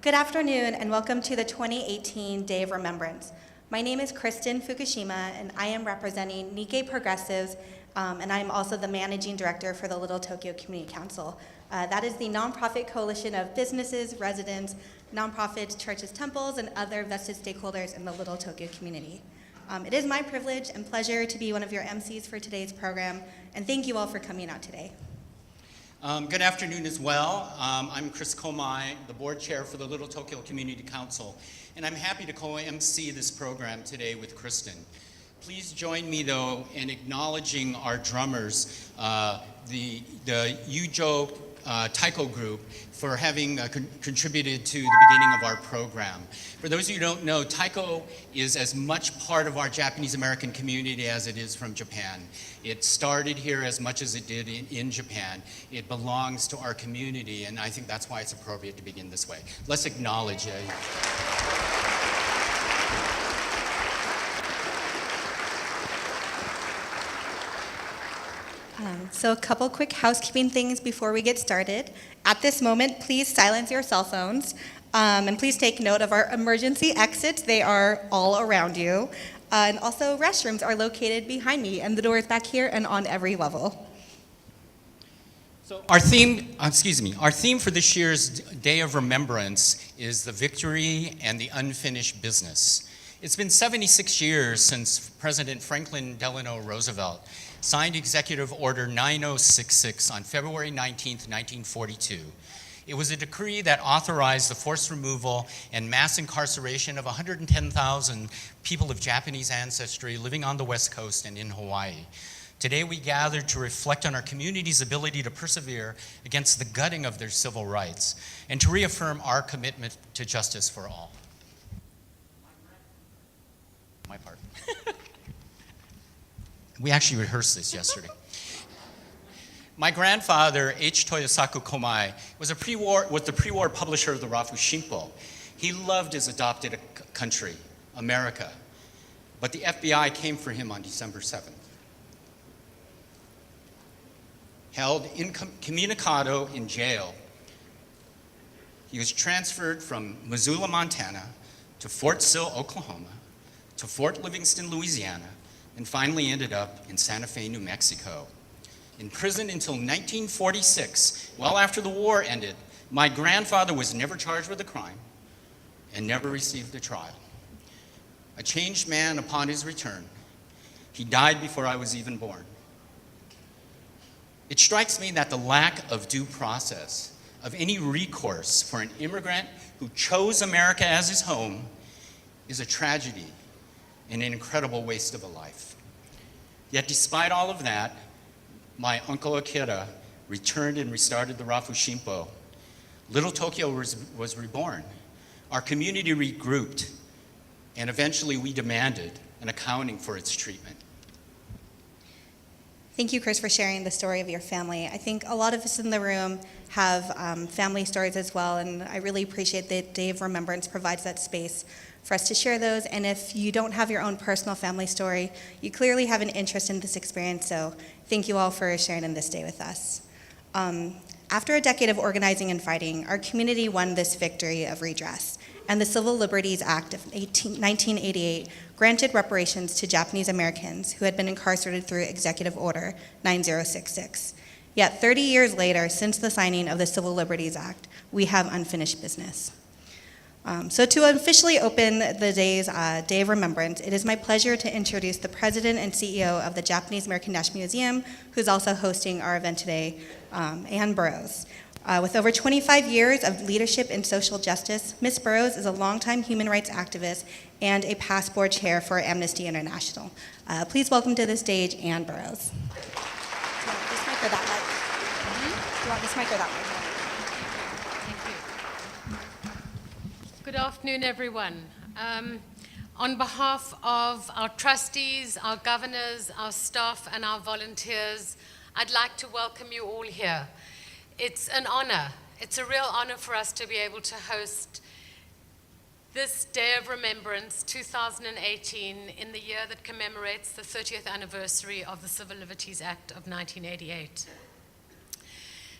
Good afternoon and welcome to the 2018 Day of Remembrance. My name is Kristin Fukushima and I am representing Nikkei Progressives and I am also the Managing Director for the Little Tokyo Community Council. That is the nonprofit coalition of businesses, residents, nonprofits, churches, temples, and other vested stakeholders in the Little Tokyo community. It is my privilege and pleasure to be one of your Emcees for today's program, and thank you all for coming out today. Good afternoon as well. I'm Chris Komai, the board chair for the Little Tokyo Community Council, and I'm happy to co-MC this program today with Kristin. Please join me, though, in acknowledging our drummers, the Yuujou Taiko group, for having contributed to the beginning of our program. For those of you who don't know, Taiko is as much part of our Japanese American community as it is from Japan. It started here as much as it did in Japan. It belongs to our community, and I think that's why it's appropriate to begin this way. Let's acknowledge it. So a couple quick housekeeping things before we get started. At this moment, please silence your cell phones, and please take note of our emergency exits. They are all around you. And also, restrooms are located behind me, and the door is back here and on every level. So our theme for this year's Day of Remembrance is the victory and the unfinished business. It's been 76 years since President Franklin Delano Roosevelt signed Executive Order 9066 on February 19, 1942. It was a decree that authorized the forced removal and mass incarceration of 110,000 people of Japanese ancestry living on the West Coast and in Hawaii. Today we gather to reflect on our community's ability to persevere against the gutting of their civil rights and to reaffirm our commitment to justice for all. My part. We actually rehearsed this yesterday. My grandfather, H. Toyosaku Komai, was the pre-war publisher of the Rafu Shimpo. He loved his adopted country, America, but the FBI came for him on December 7th. Held incommunicado in jail, he was transferred from Missoula, Montana, to Fort Sill, Oklahoma, to Fort Livingston, Louisiana, and finally ended up in Santa Fe, New Mexico. Imprisoned until 1946, well after the war ended, my grandfather was never charged with a crime and never received a trial. A changed man upon his return. He died before I was even born. It strikes me that the lack of due process, of any recourse for an immigrant who chose America as his home, is a tragedy and an incredible waste of a life. Yet despite all of that, my uncle Akira returned and restarted the Rafu Shinpo. Little Tokyo was reborn. Our community regrouped, and eventually we demanded an accounting for its treatment. Thank you, Chris, for sharing the story of your family. I think a lot of us in the room have family stories as well, and I really appreciate that Day of Remembrance provides that space for us to share those. And if you don't have your own personal family story, you clearly have an interest in this experience, so thank you all for sharing in this day with us. After a decade of organizing and fighting, our community won this victory of redress, and the Civil Liberties Act of 1988 granted reparations to Japanese Americans who had been incarcerated through Executive Order 9066. Yet 30 years later, since the signing of the Civil Liberties Act, we have unfinished business. So to officially open the day's Day of Remembrance, it is my pleasure to introduce the President and CEO of the Japanese American National Museum, who's also hosting our event today, Anne Burroughs. With over 25 years of leadership in social justice, Ms. Burroughs is a longtime human rights activist and a past board chair for Amnesty International. Please welcome to the stage Anne Burroughs. Do you want this mic or that mic? Do you want this mic or that mic? Good afternoon, everyone. On behalf of our trustees, our governors, our staff, and our volunteers, I'd like to welcome you all here. It's an honor. It's a real honor for us to be able to host this Day of Remembrance 2018 in the year that commemorates the 30th anniversary of the Civil Liberties Act of 1988.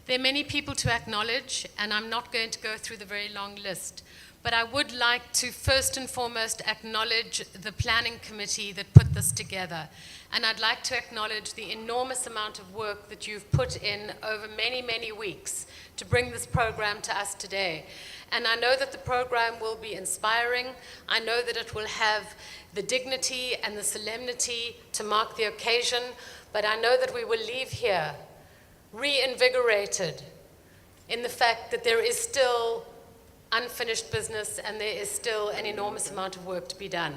There are many people to acknowledge, and I'm not going to go through the very long list, but I would like to first and foremost acknowledge the planning committee that put this together. And I'd like to acknowledge the enormous amount of work that you've put in over many, many weeks to bring this program to us today. And I know that the program will be inspiring. I know that it will have the dignity and the solemnity to mark the occasion, but I know that we will leave here reinvigorated in the fact that there is still unfinished business and there is still an enormous amount of work to be done.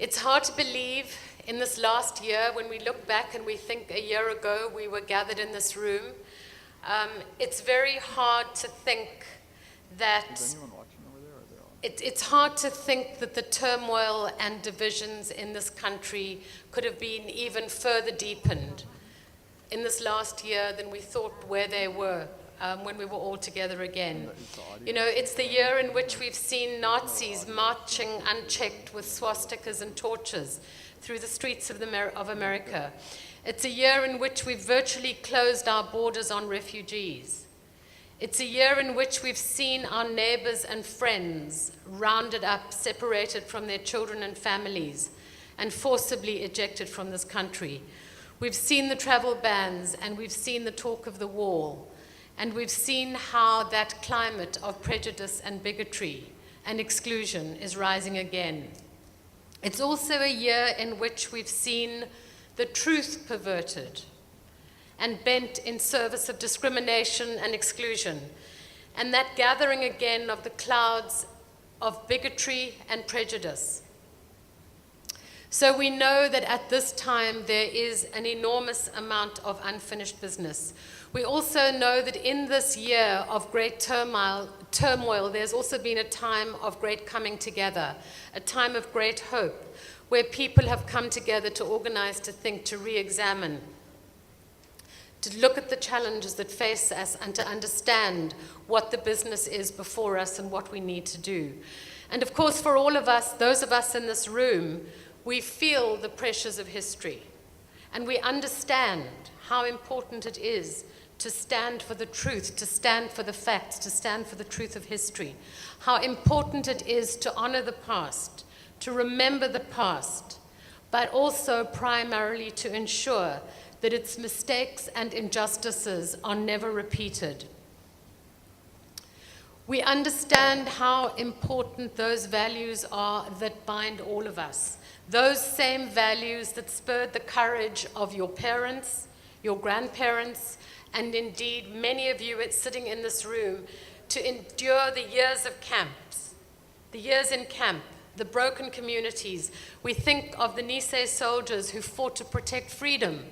It's hard to believe in this last year when we look back and we think a year ago we were gathered in this room. It's very hard to think that it's hard to think that the turmoil and divisions in this country could have been even further deepened in this last year than we thought where they were when we were all together again. You know, it's the year in which we've seen Nazis marching unchecked with swastikas and torches through the streets of America. It's a year in which we've virtually closed our borders on refugees. It's a year in which we've seen our neighbors and friends rounded up, separated from their children and families, and forcibly ejected from this country. We've seen the travel bans, and we've seen the talk of the wall, and we've seen how that climate of prejudice and bigotry and exclusion is rising again. It's also a year in which we've seen the truth perverted and bent in service of discrimination and exclusion, and that gathering again of the clouds of bigotry and prejudice. So we know that at this time there is an enormous amount of unfinished business. We also know that in this year of great turmoil, there's also been a time of great coming together, a time of great hope, where people have come together to organize, to think, to re-examine, to look at the challenges that face us and to understand what the business is before us and what we need to do. And of course, for all of us, those of us in this room, we feel the pressures of history, and we understand how important it is to stand for the truth, to stand for the facts, to stand for the truth of history, how important it is to honor the past, to remember the past, but also primarily to ensure that its mistakes and injustices are never repeated. We understand how important those values are that bind all of us. Those same values that spurred the courage of your parents, your grandparents, and indeed many of you sitting in this room to endure the years of camps, the years in camp, the broken communities. We think of the Nisei soldiers who fought to protect freedom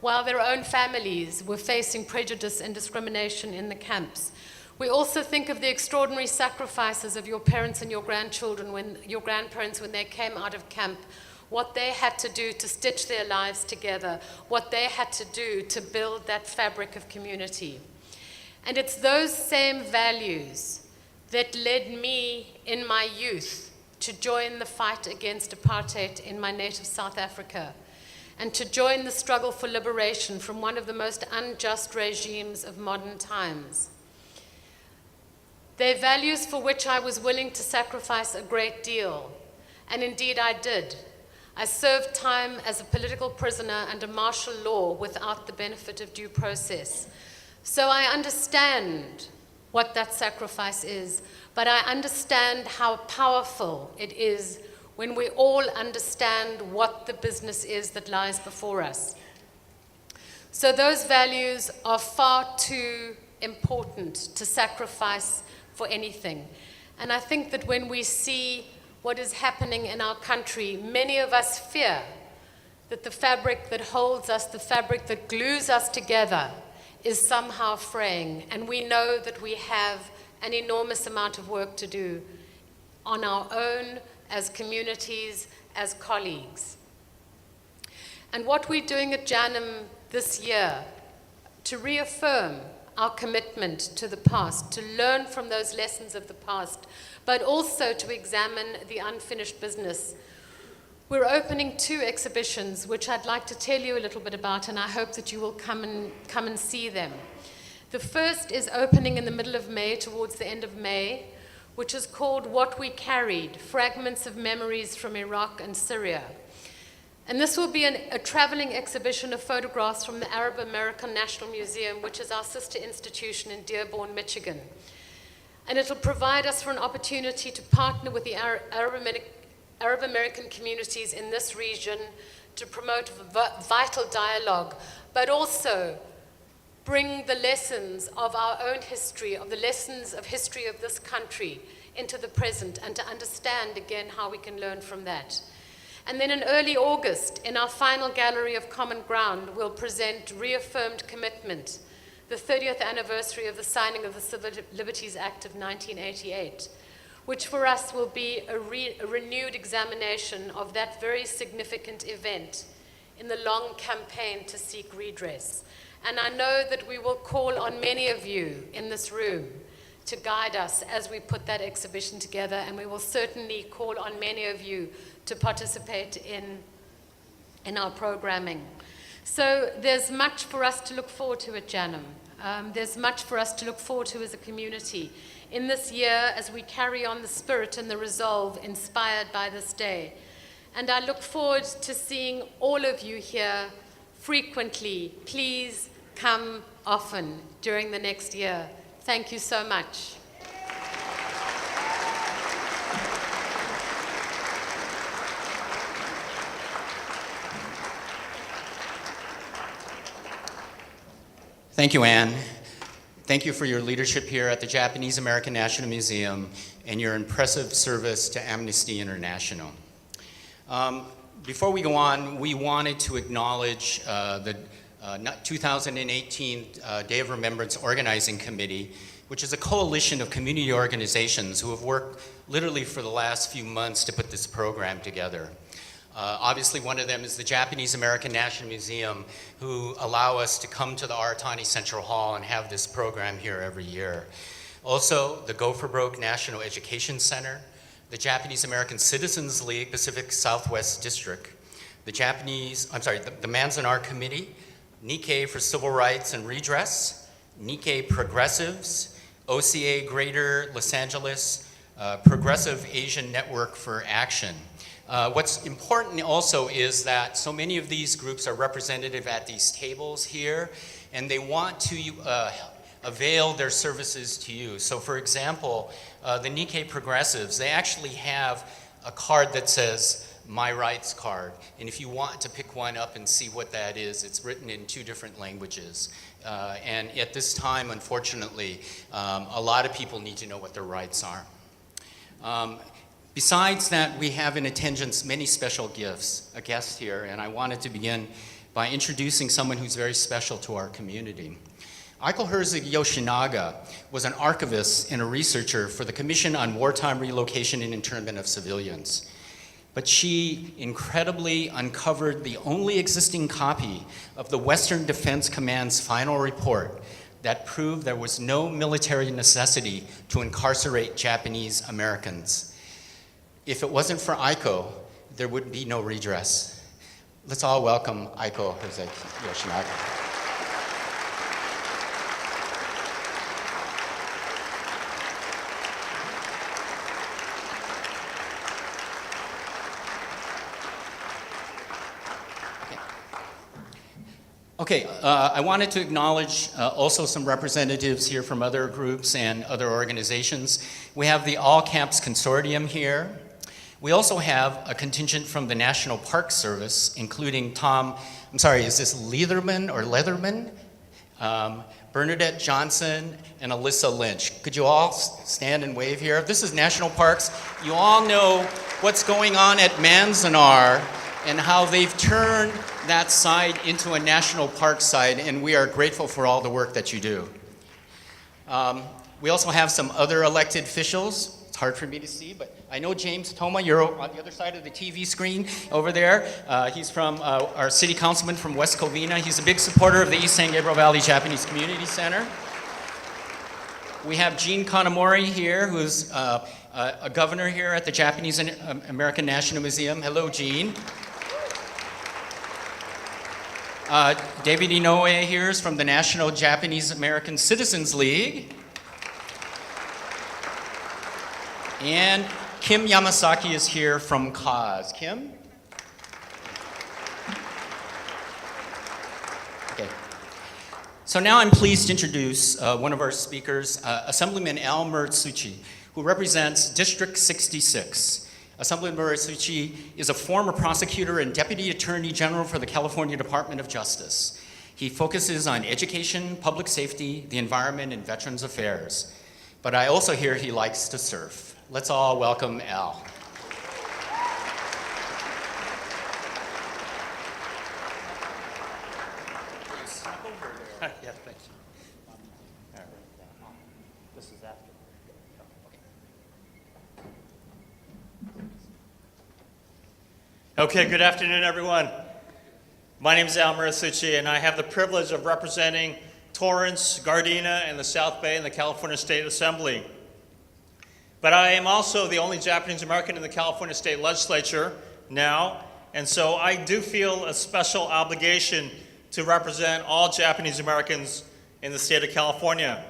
while their own families were facing prejudice and discrimination in the camps. We also think of the extraordinary sacrifices of your parents and your grandparents when they came out of camp, what they had to do to stitch their lives together, what they had to do to build that fabric of community. And it's those same values that led me in my youth to join the fight against apartheid in my native South Africa, and to join the struggle for liberation from one of the most unjust regimes of modern times. They're values for which I was willing to sacrifice a great deal, and indeed I did. I served time as a political prisoner under martial law without the benefit of due process. So I understand what that sacrifice is, but I understand how powerful it is when we all understand what the business is that lies before us. So those values are far too important to sacrifice for anything. And I think that when we see what is happening in our country, many of us fear that the fabric that holds us, the fabric that glues us together, is somehow fraying. And we know that we have an enormous amount of work to do on our own, as communities, as colleagues. And what we're doing at JANM this year to reaffirm our commitment to the past, to learn from those lessons of the past, but also to examine the unfinished business. We're opening 2 exhibitions, which I'd like to tell you a little bit about, and I hope that you will come and see them. The first is opening in the middle of May, towards the end of May, which is called What We Carried, Fragments of Memories from Iraq and Syria. And this will be a traveling exhibition of photographs from the Arab American National Museum, which is our sister institution in Dearborn, Michigan. And it'll provide us for an opportunity to partner with the Arab American communities in this region to promote vital dialogue, but also bring the lessons of our own history, of the lessons of history of this country into the present, and to understand again how we can learn from that. And then in early August, in our final gallery of Common Ground, we'll present Reaffirmed Commitment, the 30th anniversary of the signing of the Civil Liberties Act of 1988, which for us will be a renewed examination of that very significant event in the long campaign to seek redress. And I know that we will call on many of you in this room to guide us as we put that exhibition together, and we will certainly call on many of you to participate in our programming. So there's much for us to look forward to at JANM. There's much for us to look forward to as a community in this year as we carry on the spirit and the resolve inspired by this day. And I look forward to seeing all of you here frequently. Please come often during the next year. Thank you so much. Thank you, Anne. Thank you for your leadership here at the Japanese American National Museum and your impressive service to Amnesty International. Before we go on, we wanted to acknowledge the 2018 Day of Remembrance Organizing Committee, which is a coalition of community organizations who have worked literally for the last few months to put this program together. Obviously, one of them is the Japanese American National Museum, who allow us to come to the Aratani Central Hall and have this program here every year. Also, the Go for Broke National Education Center, the Japanese American Citizens League Pacific Southwest District, the Manzanar Committee, Nikkei for Civil Rights and Redress, Nikkei Progressives, OCA Greater Los Angeles, Progressive Asian Network for Action. What's important also is that so many of these groups are representative at these tables here, and they want to avail their services to you. So for example, the Nikkei Progressives, they actually have a card that says My Rights card. And if you want to pick one up and see what that is, it's written in 2 different languages. And at this time, unfortunately, a lot of people need to know what their rights are. Besides that, we have in attendance many special guests here, and I wanted to begin by introducing someone who's very special to our community. Aiko Herzog Yoshinaga was an archivist and a researcher for the Commission on Wartime Relocation and Internment of Civilians. But she incredibly uncovered the only existing copy of the Western Defense Command's final report that proved there was no military necessity to incarcerate Japanese Americans. If it wasn't for Aiko, there would be no redress. Let's all welcome Aiko Herzog Yoshinaga. Okay, I wanted to acknowledge also some representatives here from other groups and other organizations. We have the All Camps Consortium here. We also have a contingent from the National Park Service, including is this Leatherman or Leatherman? Bernadette Johnson and Alyssa Lynch. Could you all stand and wave here? This is National Parks. You all know what's going on at Manzanar and how they've turned that site into a national park site, and we are grateful for all the work that you do. We also have some other elected officials. It's hard for me to see, but I know James Toma, you're on the other side of the TV screen over there. He's from our city councilman from West Covina. He's a big supporter of the East San Gabriel Valley Japanese Community Center. We have Jean Kanamori here, who's a governor here at the Japanese American National Museum. Hello, Jean. David Inoue here is from the National Japanese American Citizens League. And Kim Yamasaki is here from CAUSE. Kim? Okay. So now I'm pleased to introduce one of our speakers, Assemblyman Al Muratsuchi, who represents District 66. Assemblyman Muratsuchi is a former prosecutor and Deputy Attorney General for the California Department of Justice. He focuses on education, public safety, the environment, and Veterans Affairs. But I also hear he likes to surf. Let's all welcome Al. Yeah, thanks. This is after. Okay, good afternoon, everyone. My name is Al Muratsuchi, and I have the privilege of representing Torrance, Gardena, and the South Bay in the California State Assembly. But I am also the only Japanese American in the California State Legislature now, and so I do feel a special obligation to represent all Japanese Americans in the state of California.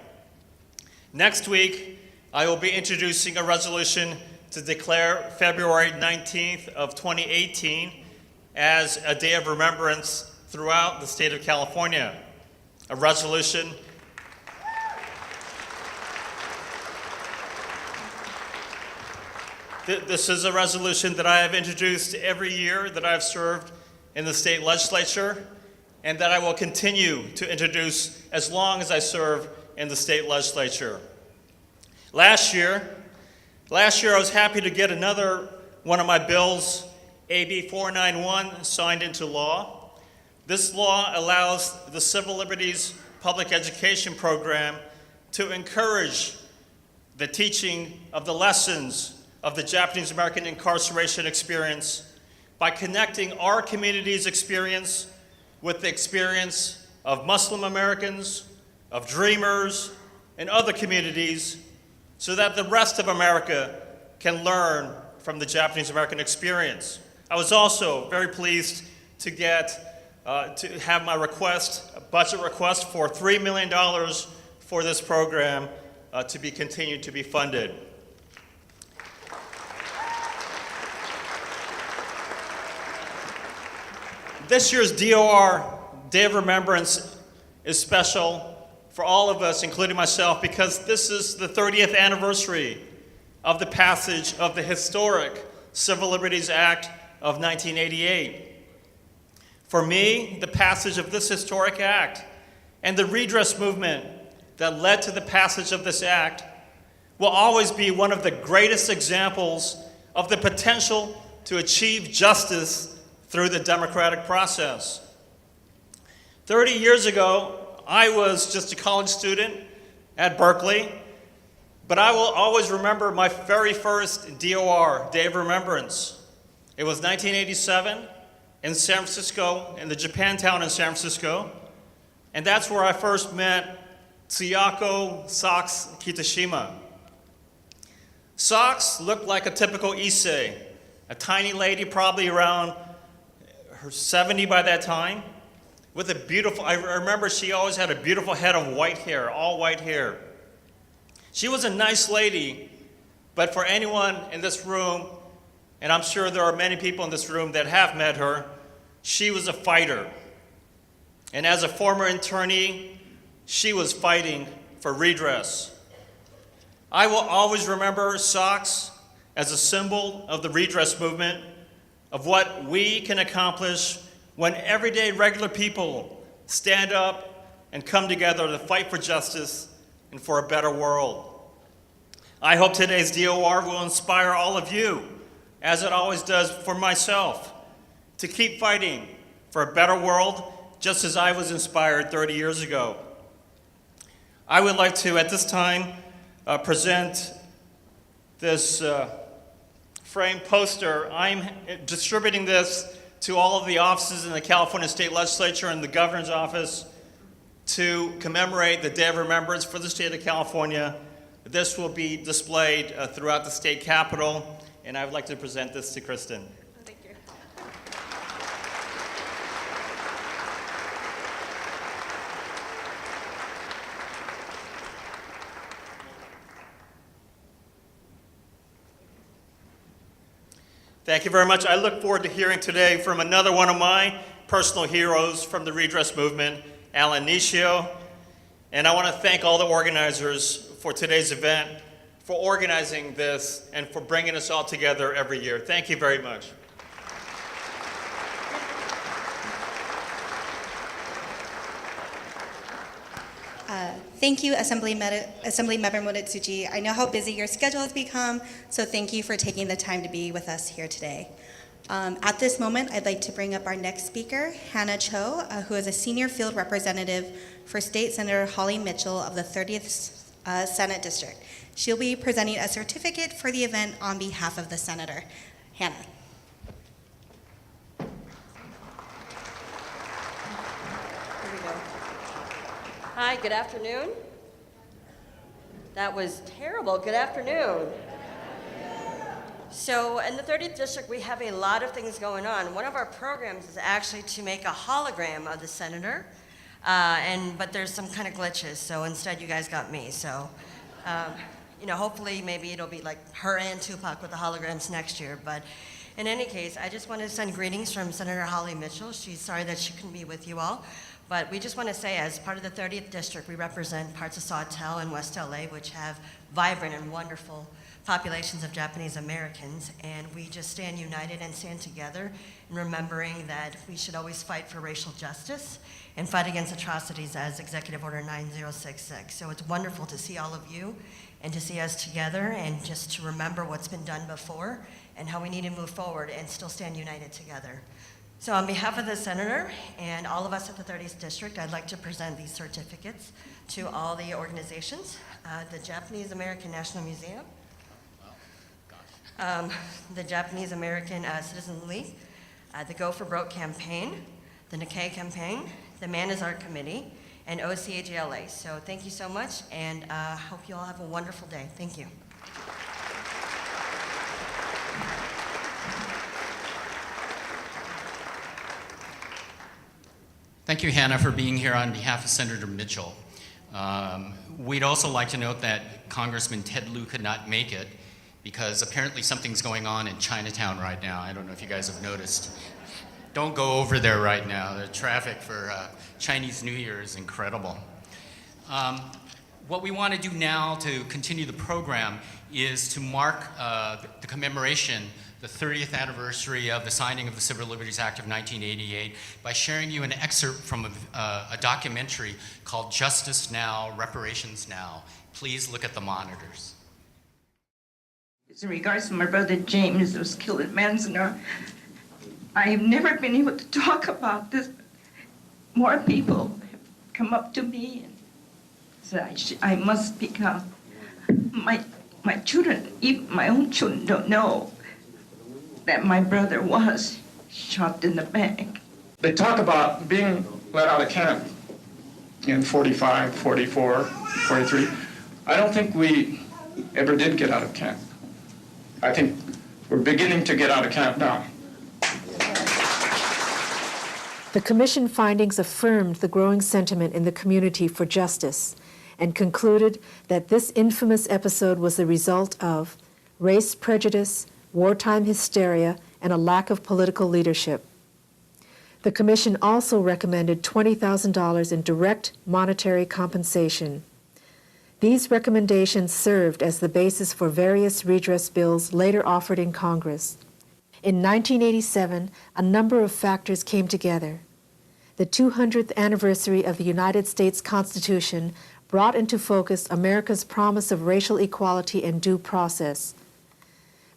Next week, I will be introducing a resolution to declare February 19th of 2018 as a day of remembrance throughout the state of California. A resolution This is a resolution that I have introduced every year that I've served in the state legislature, and that I will continue to introduce as long as I serve in the state legislature. Last year I was happy to get another one of my bills, AB 491, signed into law. This law allows the Civil Liberties Public Education Program to encourage the teaching of the lessons of the Japanese American incarceration experience by connecting our community's experience with the experience of Muslim Americans, of Dreamers, and other communities, so that the rest of America can learn from the Japanese American experience. I was also very pleased to have my request, a budget request for $3 million for this program to be continued to be funded. This year's DOR, Day of Remembrance, is special for all of us, including myself, because this is the 30th anniversary of the passage of the historic Civil Liberties Act of 1988. For me, the passage of this historic act and the redress movement that led to the passage of this act will always be one of the greatest examples of the potential to achieve justice through the democratic process. 30 years ago, I was just a college student at Berkeley, but I will always remember my very first DOR, Day of Remembrance. It was 1987 in San Francisco, in the Japantown in San Francisco, and that's where I first met Tsuyako Sachs Kitashima. Sachs looked like a typical Issei, a tiny lady probably around her 70 by that time, with a beautiful, I remember she always had a beautiful head of white hair, all white hair. She was a nice lady, but for anyone in this room, and I'm sure there are many people in this room that have met her, she was a fighter. And as a former internee, she was fighting for redress. I will always remember Sachs as a symbol of the redress movement, of what we can accomplish when everyday regular people stand up and come together to fight for justice and for a better world. I hope today's DOR will inspire all of you, as it always does for myself, to keep fighting for a better world, just as I was inspired 30 years ago. I would like to, at this time, present this framed poster. I'm distributing this to all of the offices in the California State Legislature and the Governor's Office to commemorate the Day of Remembrance for the state of California. This will be displayed throughout the state capitol, and I would like to present this to Kristin. Thank you. Thank you very much. I look forward to hearing today from another one of my personal heroes from the redress movement, Alan Nishio. And I want to thank all the organizers for today's event, for organizing this, and for bringing us all together every year. Thank you very much. Thank you, Assemblymember Muratsuchi. I know how busy your schedule has become, so thank you for taking the time to be with us here today. At this moment, I'd like to bring up our next speaker, Hannah Cho, who is a senior field representative for State Senator Holly Mitchell of the 30th Senate District. She'll be presenting a certificate for the event on behalf of the senator. Hannah. Hi, good afternoon. That was terrible. Good afternoon. So in the 30th District, we have a lot of things going on. One of our programs is actually to make a hologram of the senator, but there's some kind of glitches, so instead you guys got me. So, hopefully maybe it'll be like her and Tupac with the holograms next year. But in any case, I just want to send greetings from Senator Holly Mitchell. She's sorry that she couldn't be with you all. But we just want to say, as part of the 30th District, we represent parts of Sawtell and West LA, which have vibrant and wonderful populations of Japanese Americans. And we just stand united and stand together in remembering that we should always fight for racial justice and fight against atrocities as Executive Order 9066. So it's wonderful to see all of you and to see us together and just to remember what's been done before and how we need to move forward and still stand united together. So on behalf of the Senator and all of us at the 30th District, I'd like to present these certificates to all the organizations, the Japanese American National Museum, the Japanese American Citizen League, the Go for Broke campaign, the Nikkei campaign, the Man is Art Committee, and OCAJLA. So thank you so much, and hope you all have a wonderful day. Thank you. Thank you, Hannah, for being here on behalf of Senator Mitchell. We'd also like to note that Congressman Ted Lieu could not make it because apparently something's going on in Chinatown right now. I don't know if you guys have noticed. Don't go over there right now. The traffic for Chinese New Year is incredible. What we want to do now to continue the program is to mark the commemoration, the 30th anniversary of the signing of the Civil Liberties Act of 1988 by sharing you an excerpt from a documentary called Justice Now, Reparations Now. Please look at the monitors. In regards to my brother James who was killed at Manzanar, I have never been able to talk about this. More people have come up to me and said I must speak out. My children, even my own children, don't know that my brother was shot in the back. They talk about being let out of camp in 45, 44, 43. I don't think we ever did get out of camp. I think we're beginning to get out of camp now. The Commission findings affirmed the growing sentiment in the community for justice and concluded that this infamous episode was the result of race prejudice, wartime hysteria, and a lack of political leadership. The Commission also recommended $20,000 in direct monetary compensation. These recommendations served as the basis for various redress bills later offered in Congress. In 1987, a number of factors came together. The 200th anniversary of the United States Constitution brought into focus America's promise of racial equality and due process.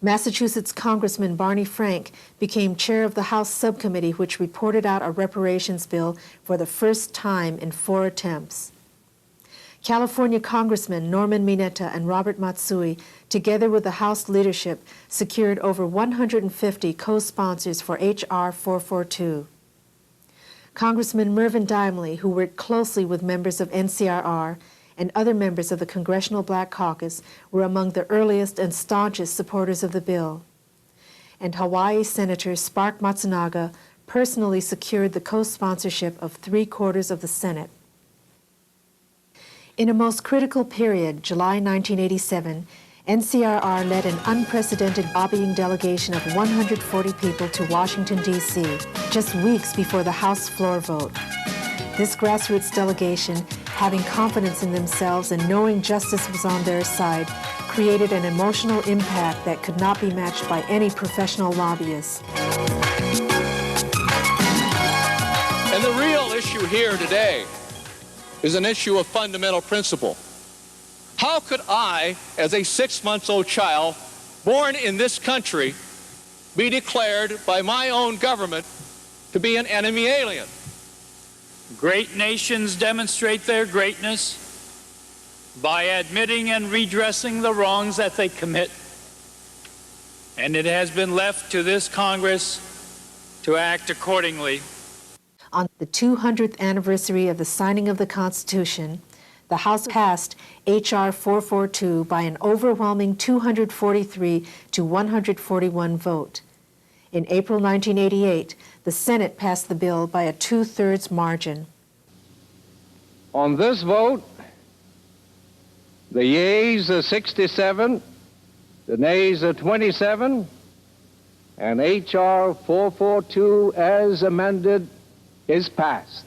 Massachusetts Congressman Barney Frank became chair of the House subcommittee which reported out a reparations bill for the first time in 4 attempts. California Congressmen Norman Mineta and Robert Matsui, together with the House leadership, secured over 150 co-sponsors for H.R. 442. Congressman Mervyn Dimley, who worked closely with members of NCRR and other members of the Congressional Black Caucus, were among the earliest and staunchest supporters of the bill. And Hawaii Senator Spark Matsunaga personally secured the co-sponsorship of 3/4 of the Senate. In a most critical period, July 1987, NCRR led an unprecedented lobbying delegation of 140 people to Washington, D.C., just weeks before the House floor vote. This grassroots delegation, having confidence in themselves and knowing justice was on their side, created an emotional impact that could not be matched by any professional lobbyist. And the real issue here today is an issue of fundamental principle. How could I, as a 6-month-old child, born in this country, be declared by my own government to be an enemy alien? Great nations demonstrate their greatness by admitting and redressing the wrongs that they commit. And it has been left to this Congress to act accordingly. On the 200th anniversary of the signing of the Constitution, the House passed H.R. 442 by an overwhelming 243 to 141 vote. In April 1988, the Senate passed the bill by a 2/3 margin. On this vote, the yeas are 67, the nays are 27, and H.R. 442 as amended is passed.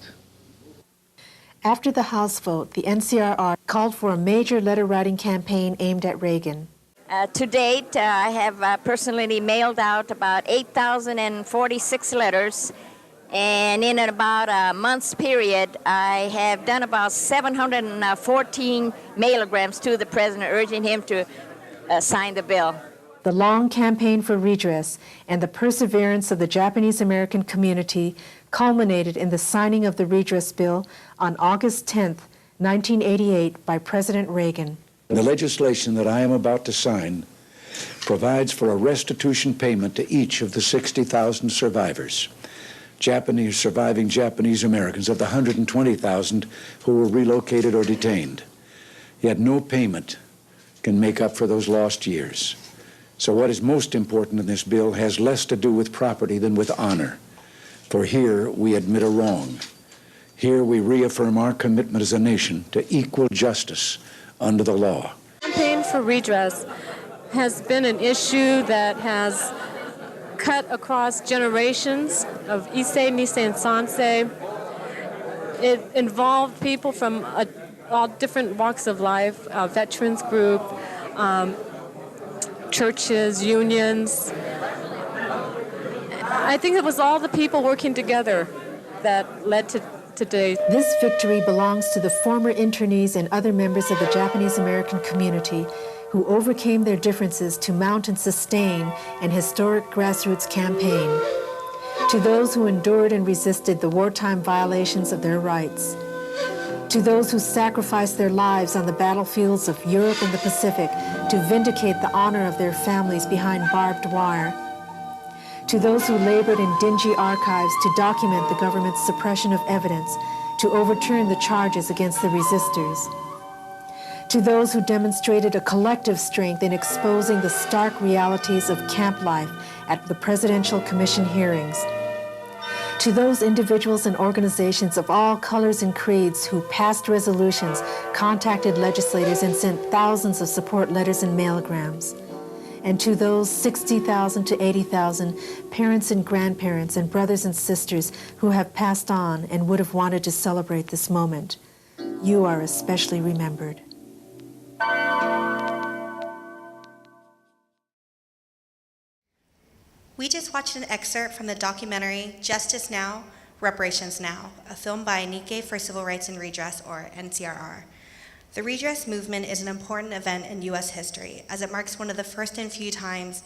After the House vote, the NCRR called for a major letter-writing campaign aimed at Reagan. To date, I have personally mailed out about 8,046 letters, and in about a month's period, I have done about 714 mailograms to the President urging him to sign the bill. The long campaign for redress and the perseverance of the Japanese-American community culminated in the signing of the redress bill on August 10, 1988, by President Reagan. The legislation that I am about to sign provides for a restitution payment to each of the 60,000 survivors, surviving Japanese Americans, of the 120,000 who were relocated or detained. Yet no payment can make up for those lost years. So what is most important in this bill has less to do with property than with honor. For here we admit a wrong. Here we reaffirm our commitment as a nation to equal justice under the law. Campaign for redress has been an issue that has cut across generations of Issei, Nisei, and Sansei. It involved people from all different walks of life, veterans group, churches, unions. I think it was all the people working together that led to today. This victory belongs to the former internees and other members of the Japanese American community who overcame their differences to mount and sustain an historic grassroots campaign. To those who endured and resisted the wartime violations of their rights. To those who sacrificed their lives on the battlefields of Europe and the Pacific to vindicate the honor of their families behind barbed wire. To those who labored in dingy archives to document the government's suppression of evidence, to overturn the charges against the resistors. To those who demonstrated a collective strength in exposing the stark realities of camp life at the Presidential Commission hearings. To those individuals and organizations of all colors and creeds who passed resolutions, contacted legislators, and sent thousands of support letters and mailograms. And to those 60,000 to 80,000 parents and grandparents and brothers and sisters who have passed on and would have wanted to celebrate this moment, you are especially remembered. We just watched an excerpt from the documentary Justice Now, Reparations Now, a film by Nikkei for Civil Rights and Redress, or NCRR. The redress movement is an important event in U.S. history, as it marks one of the first and few times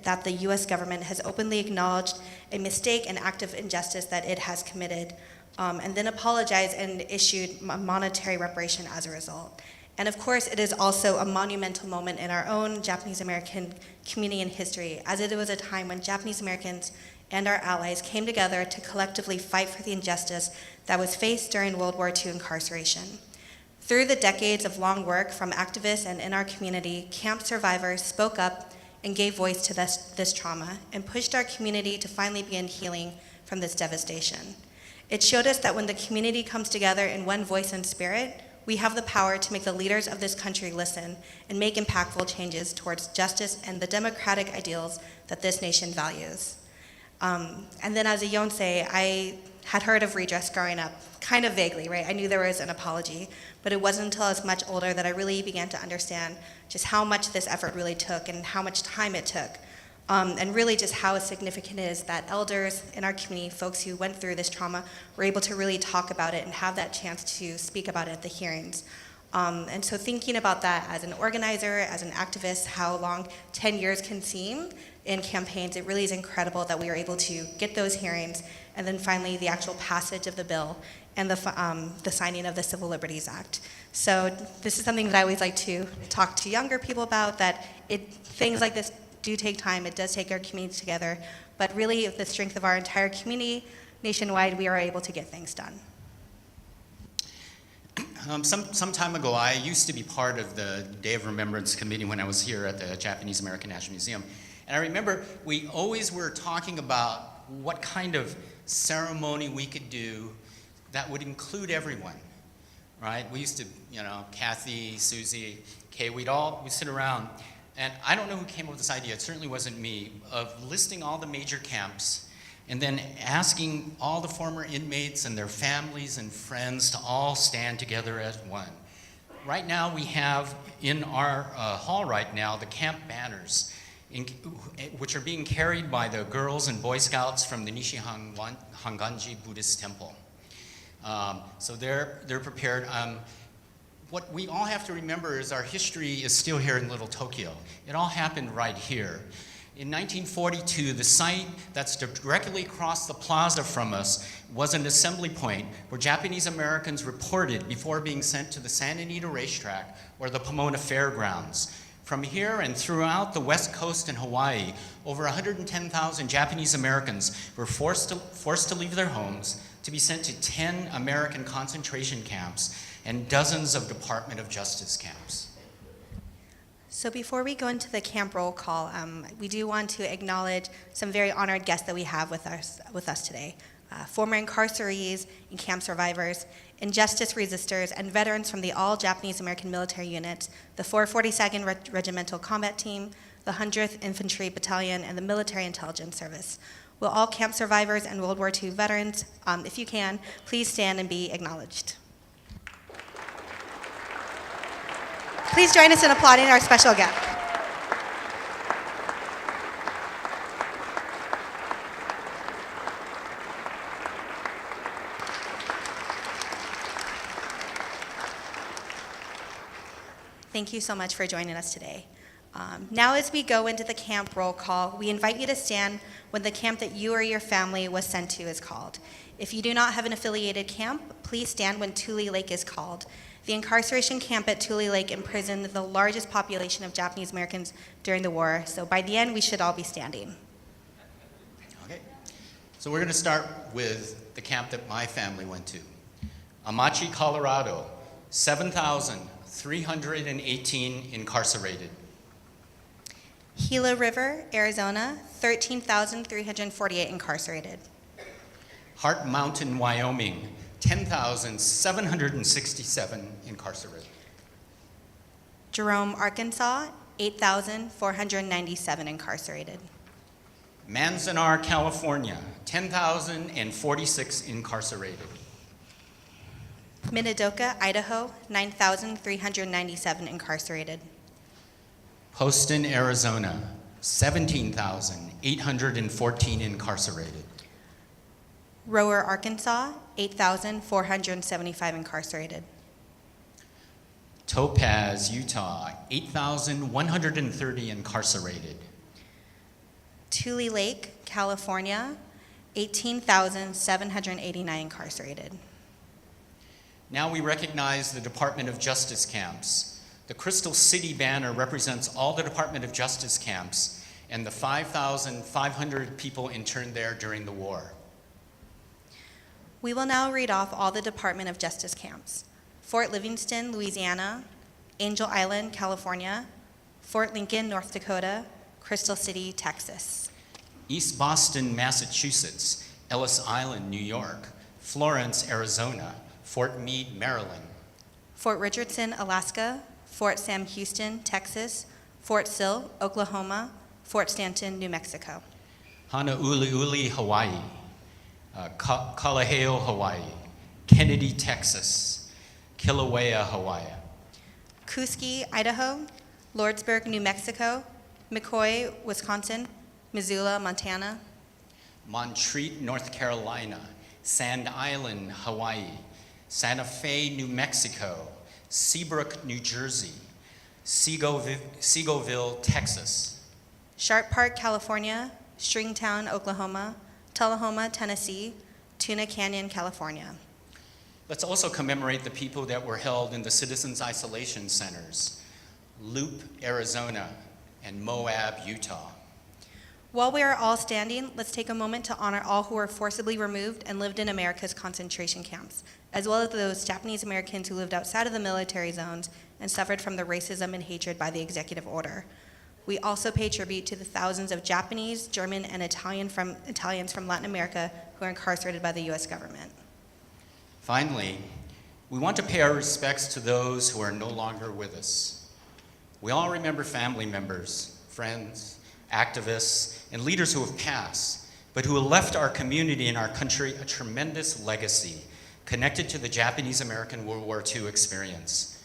that the U.S. government has openly acknowledged a mistake and act of injustice that it has committed, and then apologized and issued monetary reparation as a result. And of course, it is also a monumental moment in our own Japanese American community and history, as it was a time when Japanese Americans and our allies came together to collectively fight for the injustice that was faced during World War II incarceration. Through the decades of long work from activists and in our community, camp survivors spoke up and gave voice to this trauma and pushed our community to finally begin healing from this devastation. It showed us that when the community comes together in one voice and spirit, we have the power to make the leaders of this country listen and make impactful changes towards justice and the democratic ideals that this nation values. And then as a Yonsei, I had heard of redress growing up, kind of vaguely, right? I knew there was an apology, but it wasn't until I was much older that I really began to understand just how much this effort really took and how much time it took. And really just how significant it is that elders in our community, folks who went through this trauma, were able to really talk about it and have that chance to speak about it at the hearings. And so thinking about that as an organizer, as an activist, how long 10 years can seem in campaigns, it really is incredible that we were able to get those hearings and then finally the actual passage of the bill and the signing of the Civil Liberties Act. So this is something that I always like to talk to younger people about, that things like this do take time. It does take our communities together, but really with the strength of our entire community nationwide, we are able to get things done. Some time ago, I used to be part of the Day of Remembrance committee when I was here at the Japanese American National Museum. And I remember we always were talking about what kind of ceremony we could do that would include everyone, right? We used to, Kathy, Susie, Kay, we'd sit around. And I don't know who came up with this idea, it certainly wasn't me, of listing all the major camps and then asking all the former inmates and their families and friends to all stand together as one. Right now we have in our hall right now the camp banners, which are being carried by the girls and Boy Scouts from the Nishi Hanganji Buddhist Temple. So they're prepared. What we all have to remember is our history is still here in Little Tokyo. It all happened right here. In 1942, the site that's directly across the plaza from us was an assembly point where Japanese Americans reported before being sent to the Santa Anita racetrack or the Pomona Fairgrounds. From here and throughout the West Coast and Hawaii, over 110,000 Japanese Americans were forced to leave their homes to be sent to 10 American concentration camps and dozens of Department of Justice camps. So before we go into the camp roll call, we do want to acknowledge some very honored guests that we have with us today. Former incarcerees and camp survivors, injustice resistors, and veterans from the all Japanese American military units, the 442nd Regimental Combat Team, the 100th Infantry Battalion, and the Military Intelligence Service. Will all camp survivors and World War II veterans, if you can, please stand and be acknowledged. Please join us in applauding our special guest. Thank you so much for joining us today. Now as we go into the camp roll call, we invite you to stand when the camp that you or your family was sent to is called. If you do not have an affiliated camp, please stand when Tule Lake is called. The incarceration camp at Tule Lake imprisoned the largest population of Japanese Americans during the war, so by the end we should all be standing. Okay, so we're going to start with the camp that my family went to. Amachi, Colorado, 7,318 incarcerated. Gila River, Arizona, 13,348 incarcerated. Hart Mountain, Wyoming, 10,767 incarcerated. Jerome, Arkansas, 8,497 incarcerated. Manzanar, California, 10,046 incarcerated. Minidoka, Idaho, 9,397 incarcerated. Poston, Arizona, 17,814 incarcerated. Rower, Arkansas, 8,475 incarcerated. Topaz, Utah, 8,130 incarcerated. Tule Lake, California, 18,789 incarcerated. Now we recognize the Department of Justice camps. The Crystal City banner represents all the Department of Justice camps and the 5,500 people interned there during the war. We will now read off all the Department of Justice camps. Fort Livingston, Louisiana, Angel Island, California, Fort Lincoln, North Dakota, Crystal City, Texas. East Boston, Massachusetts, Ellis Island, New York, Florence, Arizona, Fort Meade, Maryland. Fort Richardson, Alaska, Fort Sam Houston, Texas, Fort Sill, Oklahoma, Fort Stanton, New Mexico. Honolulu, Hawaii, Kalaheo, Hawaii, Kennedy, Texas, Kilauea, Hawaii. Kuski, Idaho, Lordsburg, New Mexico, McCoy, Wisconsin, Missoula, Montana. Montreat, North Carolina, Sand Island, Hawaii, Santa Fe, New Mexico, Seabrook, New Jersey, Seagoville, Texas. Sharp Park, California, Stringtown, Oklahoma, Tullahoma, Tennessee, Tuna Canyon, California. Let's also commemorate the people that were held in the Citizens Isolation Centers, Loop, Arizona, and Moab, Utah. While we are all standing, let's take a moment to honor all who were forcibly removed and lived in America's concentration camps, as well as those Japanese Americans who lived outside of the military zones and suffered from the racism and hatred by the executive order. We also pay tribute to the thousands of Japanese, German, and Italians from Latin America who are incarcerated by the U.S. government. Finally, we want to pay our respects to those who are no longer with us. We all remember family members, friends, activists, and leaders who have passed, but who have left our community and our country a tremendous legacy connected to the Japanese-American World War II experience.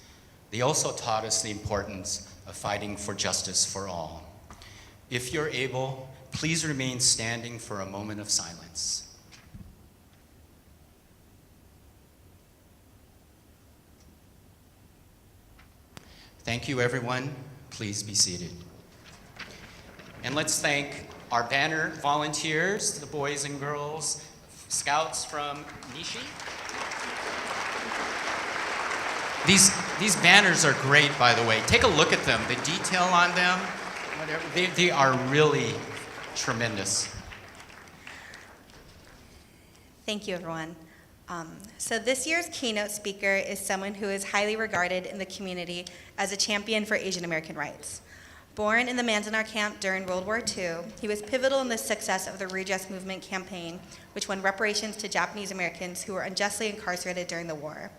They also taught us the importance of fighting for justice for all. If you're able, please remain standing for a moment of silence. Thank you, everyone. Please be seated. And let's thank our banner volunteers, the boys and girls, scouts from Nishi. These banners are great, by the way. Take a look at them. The detail on them, they are really tremendous. Thank you, everyone. So this year's keynote speaker is someone who is highly regarded in the community as a champion for Asian American rights. Born in the Manzanar camp during World War II, he was pivotal in the success of the Redress movement campaign, which won reparations to Japanese Americans who were unjustly incarcerated during the war.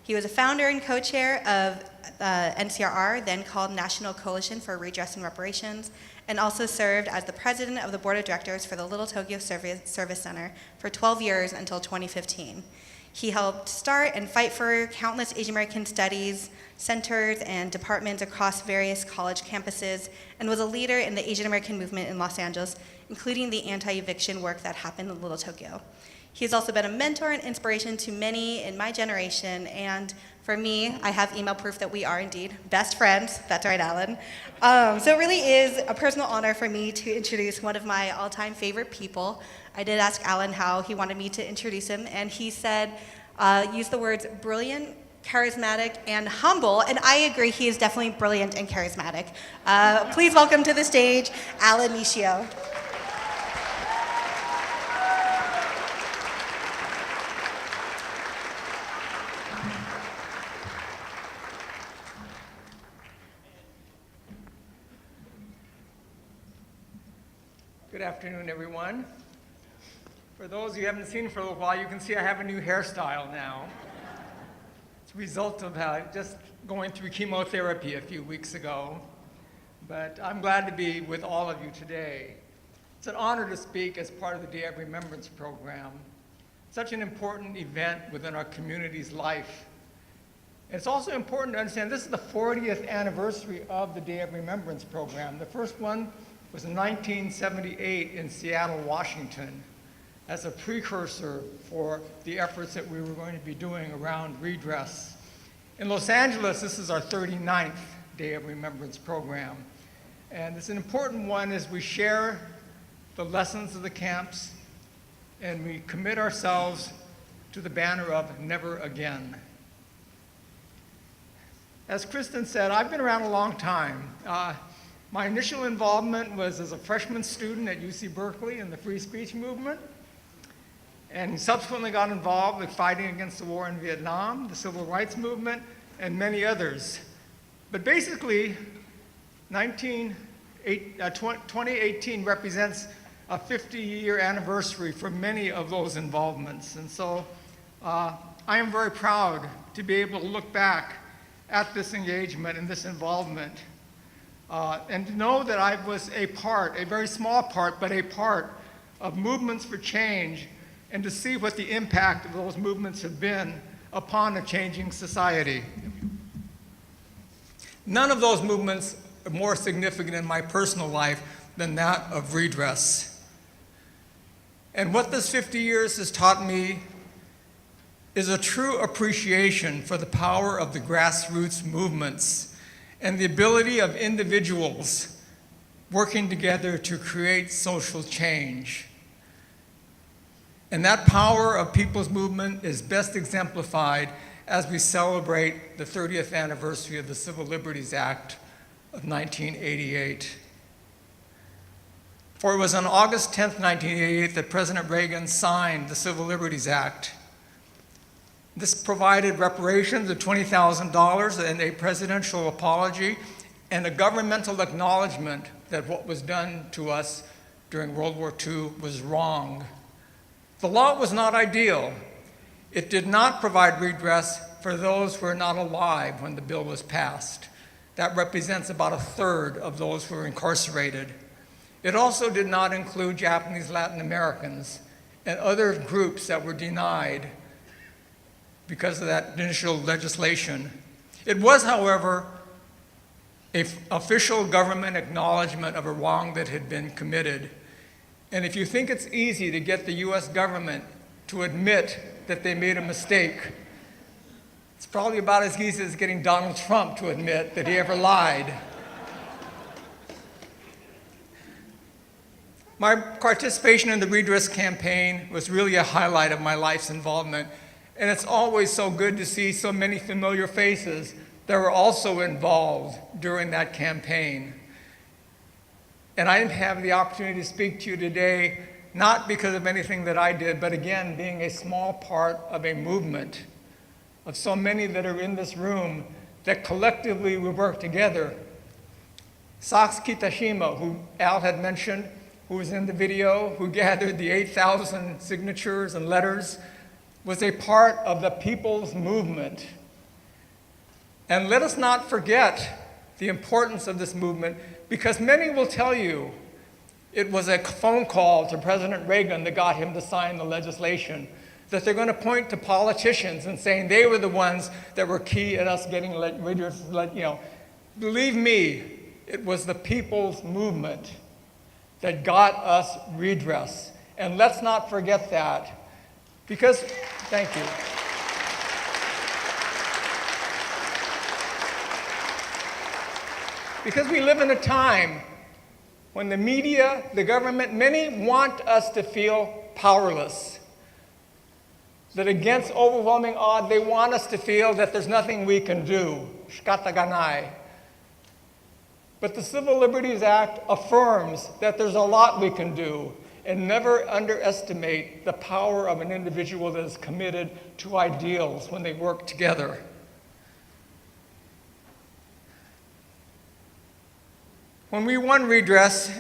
He was a founder and co-chair of NCRR, then called National Coalition for Redress and Reparations, and also served as the president of the board of directors for the Little Tokyo Service Center for 12 years until 2015. He helped start and fight for countless Asian American studies centers and departments across various college campuses, and was a leader in the Asian American movement in Los Angeles, including the anti-eviction work that happened in Little Tokyo. He has also been a mentor and inspiration to many in my generation, and for me, I have email proof that we are indeed best friends. That's right, Alan. So it really is a personal honor for me to introduce one of my all-time favorite people. I did ask Alan how he wanted me to introduce him, and he said, use the words brilliant, charismatic, and humble, and I agree, he is definitely brilliant and charismatic. Please welcome to the stage, Alan Nishio. Good afternoon, everyone. For those you haven't seen for a little while, you can see I have a new hairstyle now. It's a result of just going through chemotherapy a few weeks ago. But I'm glad to be with all of you today. It's an honor to speak as part of the Day of Remembrance program. Such an important event within our community's life. It's also important to understand this is the 40th anniversary of the Day of Remembrance program. The first one was in 1978 in Seattle, Washington, as a precursor for the efforts that we were going to be doing around redress. In Los Angeles, this is our 39th Day of Remembrance program. And it's an important one as we share the lessons of the camps and we commit ourselves to the banner of never again. As Kristin said, I've been around a long time. My initial involvement was as a freshman student at UC Berkeley in the free speech movement, and subsequently got involved with fighting against the war in Vietnam, the Civil Rights movement, and many others. But basically, 2018 represents a 50-year anniversary for many of those involvements. And so I am very proud to be able to look back at this engagement and this involvement. And to know that I was a part, a very small part, but a part of movements for change, and to see what the impact of those movements have been upon a changing society. None of those movements are more significant in my personal life than that of redress. And what this 50 years has taught me is a true appreciation for the power of the grassroots movements and the ability of individuals working together to create social change. And that power of people's movement is best exemplified as we celebrate the 30th anniversary of the Civil Liberties Act of 1988. For it was on August 10th, 1988 that President Reagan signed the Civil Liberties Act. This provided reparations of $20,000 and a presidential apology and a governmental acknowledgement that what was done to us during World War II was wrong. The law was not ideal. It did not provide redress for those who were not alive when the bill was passed. That represents about a third of those who were incarcerated. It also did not include Japanese Latin Americans and other groups that were denied because of that initial legislation. It was, however, an official government acknowledgement of a wrong that had been committed. And if you think it's easy to get the US government to admit that they made a mistake, it's probably about as easy as getting Donald Trump to admit that he ever lied. My participation in the redress campaign was really a highlight of my life's involvement. And it's always so good to see so many familiar faces that were also involved during that campaign. And I have the opportunity to speak to you today, not because of anything that I did, but again, being a small part of a movement of so many that are in this room that collectively we work together. Sachs Kitashima, who Al had mentioned, who was in the video, who gathered the 8,000 signatures and letters, was a part of the people's movement And let us not forget the importance of this movement, because many will tell you it was a phone call to President Reagan that got him to sign the legislation, that they're going to point to politicians and saying they were the ones that were key in us getting redress. Believe me, it was the people's movement that got us redress. And let's not forget that, because, thank you. Because we live in a time when the media, the government, many want us to feel powerless. That against overwhelming odds, they want us to feel that there's nothing we can do. Shikata ga nai. But the Civil Liberties Act affirms that there's a lot we can do, and never underestimate the power of an individual that is committed to ideals when they work together. When we won redress,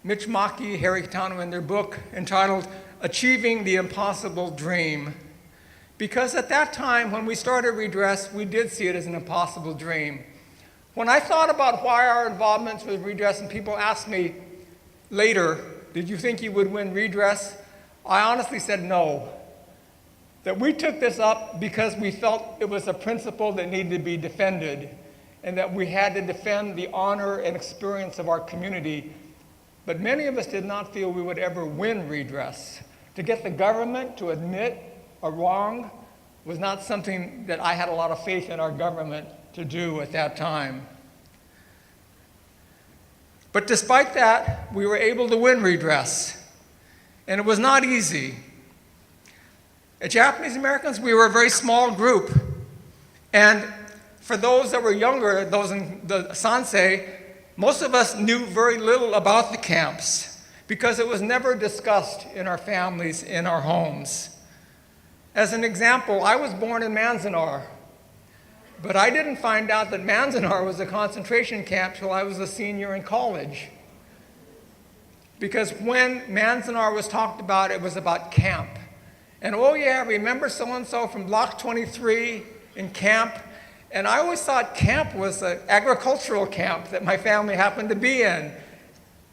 Mitch Maki, Harry Kitano, in their book entitled Achieving the Impossible Dream, because at that time when we started redress, we did see it as an impossible dream. When I thought about why our involvement with redress, and people asked me later, did you think you would win redress? I honestly said no. That we took this up because we felt it was a principle that needed to be defended, and that we had to defend the honor and experience of our community. But many of us did not feel we would ever win redress. To get the government to admit a wrong was not something that I had a lot of faith in our government to do at that time. But despite that, we were able to win redress. And it was not easy. As Japanese Americans, we were a very small group. And for those that were younger, those in the Sansei, most of us knew very little about the camps because it was never discussed in our families, in our homes. As an example, I was born in Manzanar, but I didn't find out that Manzanar was a concentration camp till I was a senior in college. Because when Manzanar was talked about, it was about camp. And oh yeah, remember so-and-so from Block 23 in camp? And I always thought camp was an agricultural camp that my family happened to be in,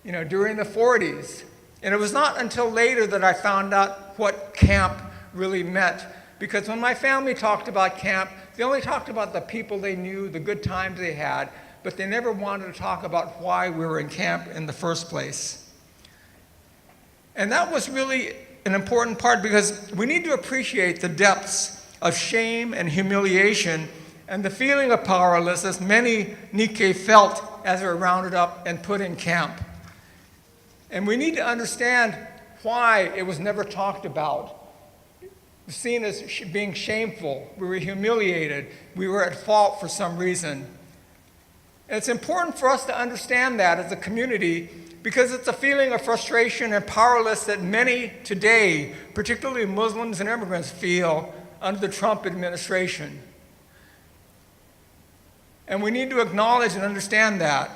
during the 40s. And it was not until later that I found out what camp really meant. Because when my family talked about camp, they only talked about the people they knew, the good times they had, but they never wanted to talk about why we were in camp in the first place. And that was really an important part, because we need to appreciate the depths of shame and humiliation and the feeling of powerlessness many Nikkei felt as they were rounded up and put in camp. And we need to understand why it was never talked about. Seen as being shameful, we were humiliated, we were at fault for some reason. And it's important for us to understand that as a community, because it's a feeling of frustration and powerlessness that many today, particularly Muslims and immigrants, feel under the Trump administration. And we need to acknowledge and understand that.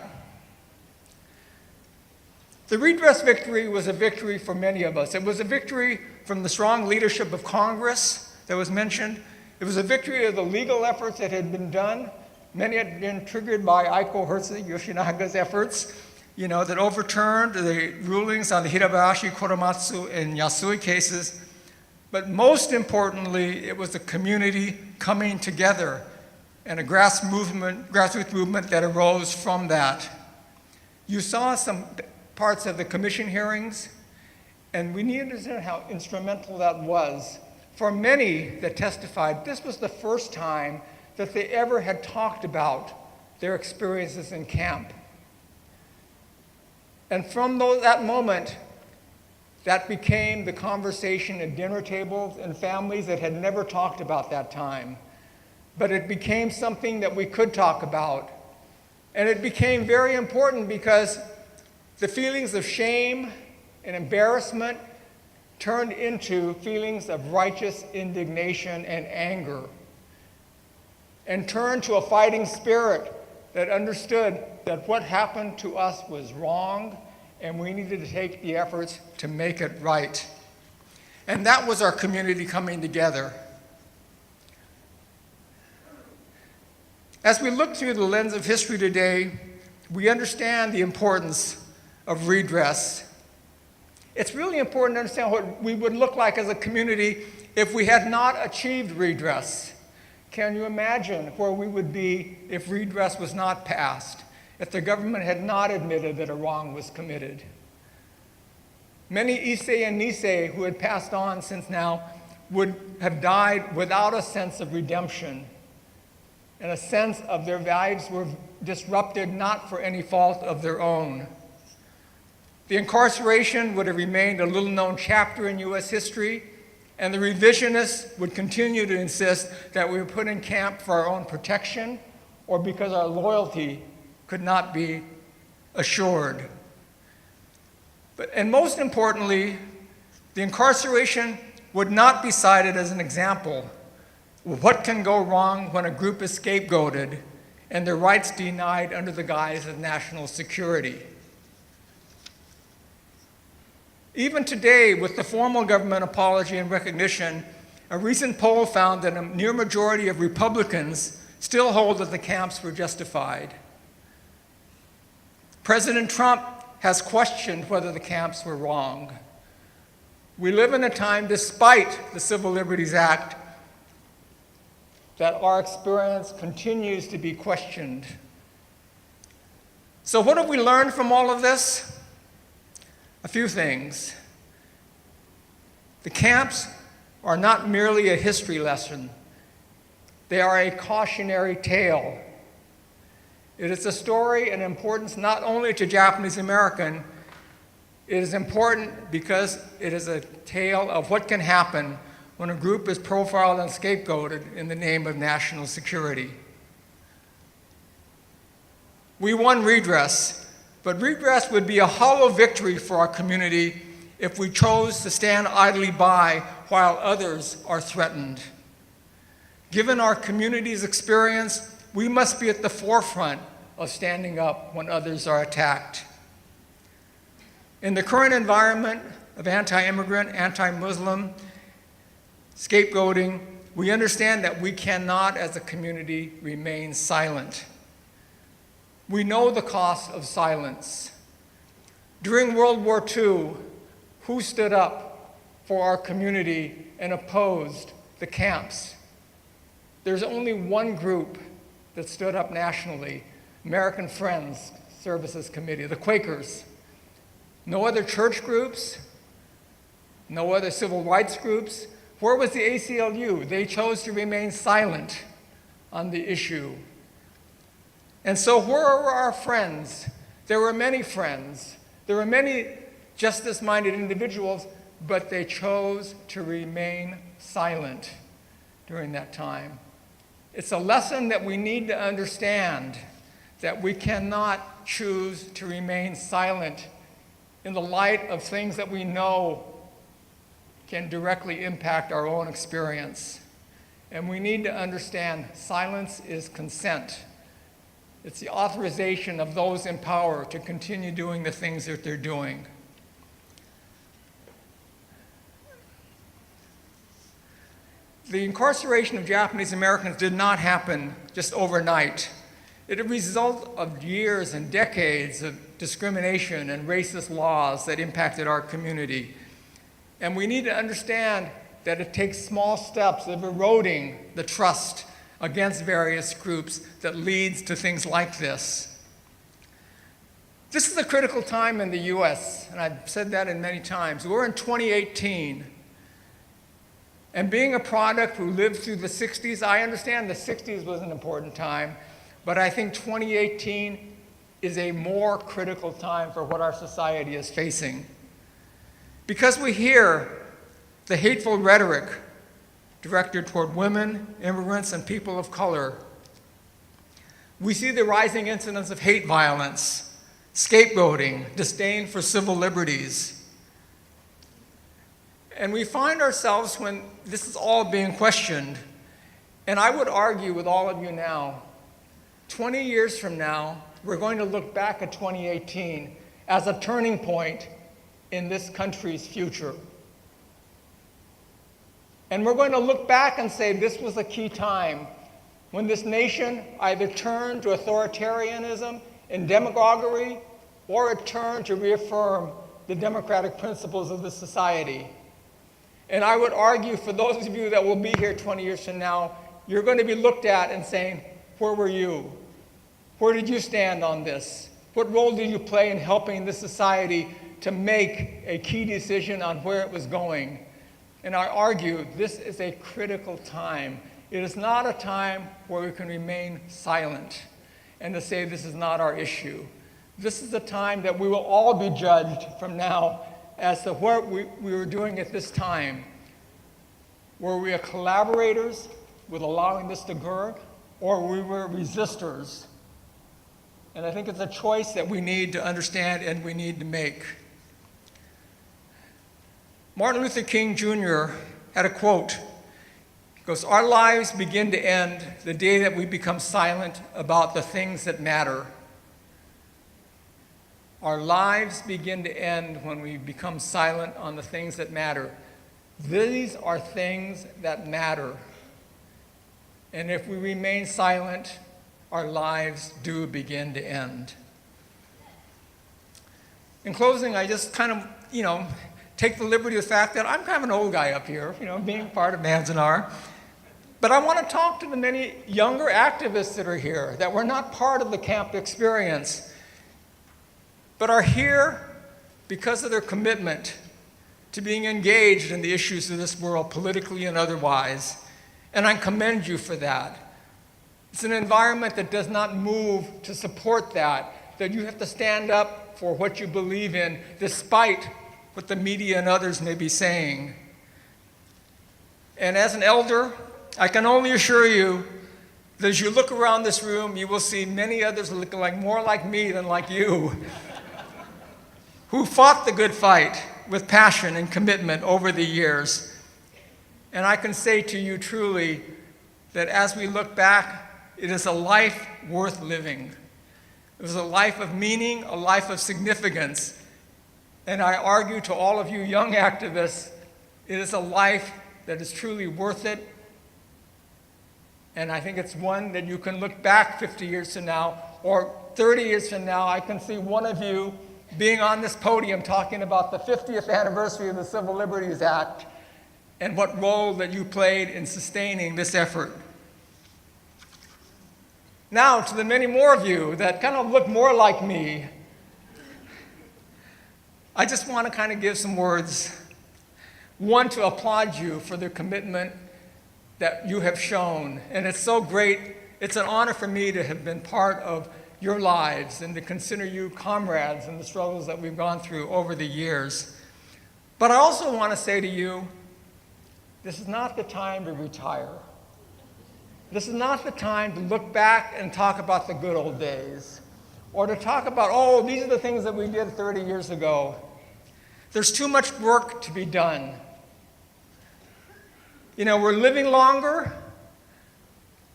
The redress victory was a victory for many of us. It was a victory from the strong leadership of Congress that was mentioned. It was a victory of the legal efforts that had been done. Many had been triggered by Aiko Hertz Yoshinaga's efforts, that overturned the rulings on the Hirabayashi, Korematsu, and Yasui cases. But most importantly, it was the community coming together and a grassroots movement that arose from that. You saw some parts of the commission hearings, and we need to understand how instrumental that was. For many that testified, this was the first time that they ever had talked about their experiences in camp. And from that moment, that became the conversation at dinner tables and families that had never talked about that time. But it became something that we could talk about. And it became very important because the feelings of shame and embarrassment turned into feelings of righteous indignation and anger, and turned to a fighting spirit that understood that what happened to us was wrong, and we needed to take the efforts to make it right. And that was our community coming together. As we look through the lens of history today, we understand the importance of redress. It's really important to understand what we would look like as a community if we had not achieved redress. Can you imagine where we would be if redress was not passed, if the government had not admitted that a wrong was committed? Many Issei and Nisei who had passed on since now would have died without a sense of redemption and a sense of their lives were disrupted not for any fault of their own. The incarceration would have remained a little-known chapter in U.S. history, and the revisionists would continue to insist that we were put in camp for our own protection or because our loyalty could not be assured. And most importantly, the incarceration would not be cited as an example of what can go wrong when a group is scapegoated and their rights denied under the guise of national security. Even today, with the formal government apology and recognition, a recent poll found that a near majority of Republicans still hold that the camps were justified. President Trump has questioned whether the camps were wrong. We live in a time, despite the Civil Liberties Act, that our experience continues to be questioned. So what have we learned from all of this? A few things. The camps are not merely a history lesson. They are a cautionary tale. It is a story and importance not only to Japanese American, it is important because it is a tale of what can happen when a group is profiled and scapegoated in the name of national security. We won redress, but redress would be a hollow victory for our community if we chose to stand idly by while others are threatened. Given our community's experience, we must be at the forefront of standing up when others are attacked. In the current environment of anti-immigrant, anti-Muslim scapegoating, we understand that we cannot, as a community, remain silent. We know the cost of silence. During World War II, who stood up for our community and opposed the camps? There's only one group that stood up nationally, American Friends Services Committee, the Quakers. No other church groups, no other civil rights groups. Where was the ACLU? They chose to remain silent on the issue. And so where were our friends? There were many friends. There were many justice-minded individuals, but they chose to remain silent during that time. It's a lesson that we need to understand, that we cannot choose to remain silent in the light of things that we know can directly impact our own experience. And we need to understand silence is consent. It's the authorization of those in power to continue doing the things that they're doing. The incarceration of Japanese Americans did not happen just overnight. It is a result of years and decades of discrimination and racist laws that impacted our community. And we need to understand that it takes small steps of eroding the trust against various groups that leads to things like this. This is a critical time in the US, and I've said that in many times. We're in 2018. And being a product who lived through the 60s, I understand the 60s was an important time, but I think 2018 is a more critical time for what our society is facing. Because we hear the hateful rhetoric directed toward women, immigrants, and people of color. We see the rising incidence of hate violence, scapegoating, disdain for civil liberties. And we find ourselves when this is all being questioned, and I would argue with all of you now, 20 years from now, we're going to look back at 2018 as a turning point in this country's future. And we're going to look back and say this was a key time when this nation either turned to authoritarianism and demagoguery, or it turned to reaffirm the democratic principles of the society. And I would argue for those of you that will be here 20 years from now, you're going to be looked at and saying, where were you? Where did you stand on this? What role did you play in helping this society to make a key decision on where it was going? And I argue this is a critical time. It is not a time where we can remain silent and to say this is not our issue. This is a time that we will all be judged from now as to what we were doing at this time. Were we collaborators with allowing this to occur, or we were resistors? And I think it's a choice that we need to understand and we need to make. Martin Luther King Jr. had a quote. He goes, "Our lives begin to end the day that we become silent about the things that matter." Our lives begin to end when we become silent on the things that matter. These are things that matter. And if we remain silent, our lives do begin to end. In closing, I just kind of, take the liberty of the fact that I'm kind of an old guy up here, being part of Manzanar. But I want to talk to the many younger activists that are here, that were not part of the camp experience, but are here because of their commitment to being engaged in the issues of this world, politically and otherwise. And I commend you for that. It's an environment that does not move to support that you have to stand up for what you believe in, despite what the media and others may be saying. And as an elder, I can only assure you that as you look around this room, you will see many others looking more like me than like you, who fought the good fight with passion and commitment over the years. And I can say to you truly that as we look back, it is a life worth living. It was a life of meaning, a life of significance. And I argue to all of you young activists, it is a life that is truly worth it. And I think it's one that you can look back 50 years from now, or 30 years from now, I can see one of you being on this podium talking about the 50th anniversary of the Civil Liberties Act and what role that you played in sustaining this effort. Now, to the many more of you that kind of look more like me, I just want to kind of give some words. One, to applaud you for the commitment that you have shown. And it's so great. It's an honor for me to have been part of your lives and to consider you comrades in the struggles that we've gone through over the years. But I also want to say to you, this is not the time to retire. This is not the time to look back and talk about the good old days, or to talk about, these are the things that we did 30 years ago. There's too much work to be done. We're living longer.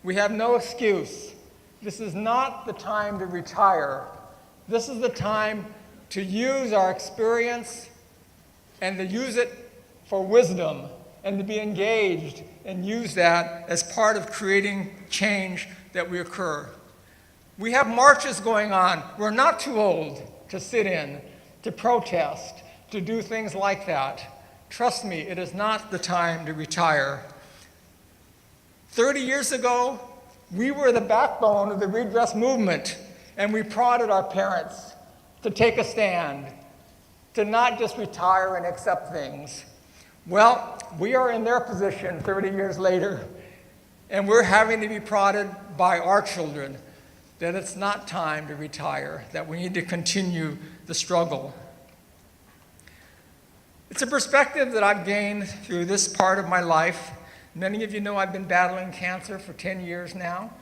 We have no excuse. This is not the time to retire. This is the time to use our experience and to use it for wisdom and to be engaged and use that as part of creating change that we occur. We have marches going on. We're not too old to sit in, to protest, to do things like that. Trust me, it is not the time to retire. 30 years ago, we were the backbone of the redress movement, and we prodded our parents to take a stand, to not just retire and accept things. Well, we are in their position 30 years later, and we're having to be prodded by our children that it's not time to retire, that we need to continue the struggle. It's a perspective that I've gained through this part of my life. Many of you know I've been battling cancer for 10 years now.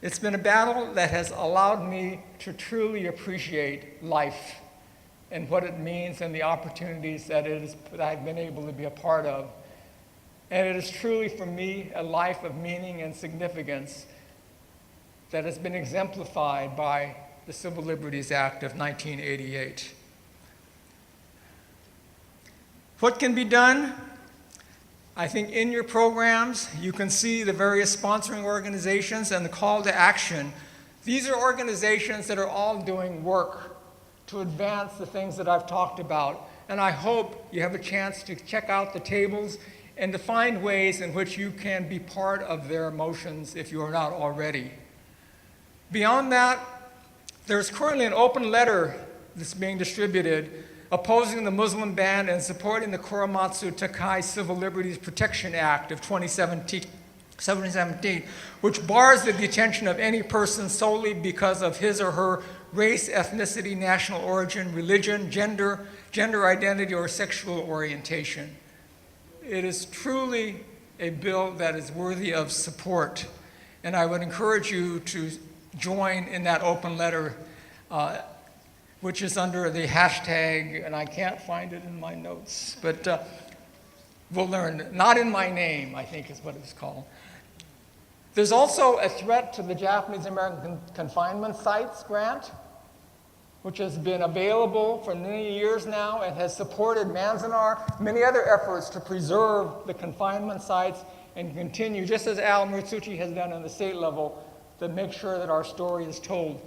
It's been a battle that has allowed me to truly appreciate life and what it means and the opportunities that I've been able to be a part of. And it is truly for me a life of meaning and significance that has been exemplified by the Civil Liberties Act of 1988. What can be done? I think in your programs, you can see the various sponsoring organizations and the call to action. These are organizations that are all doing work to advance the things that I've talked about. And I hope you have a chance to check out the tables and to find ways in which you can be part of their motions if you are not already. Beyond that, there's currently an open letter that's being distributed opposing the Muslim ban and supporting the Korematsu Takai Civil Liberties Protection Act of 2017, which bars the detention of any person solely because of his or her race, ethnicity, national origin, religion, gender identity, or sexual orientation. It is truly a bill that is worthy of support, and I would encourage you to join in that open letter, which is under the hashtag, and I can't find it in my notes, but we'll learn. Not in my name, I think is what it's called. There's also a threat to the Japanese American confinement sites grant, which has been available for many years now and has supported Manzanar, many other efforts to preserve the confinement sites and continue, just as Al Muratsuchi has done on the state level, to make sure that our story is told.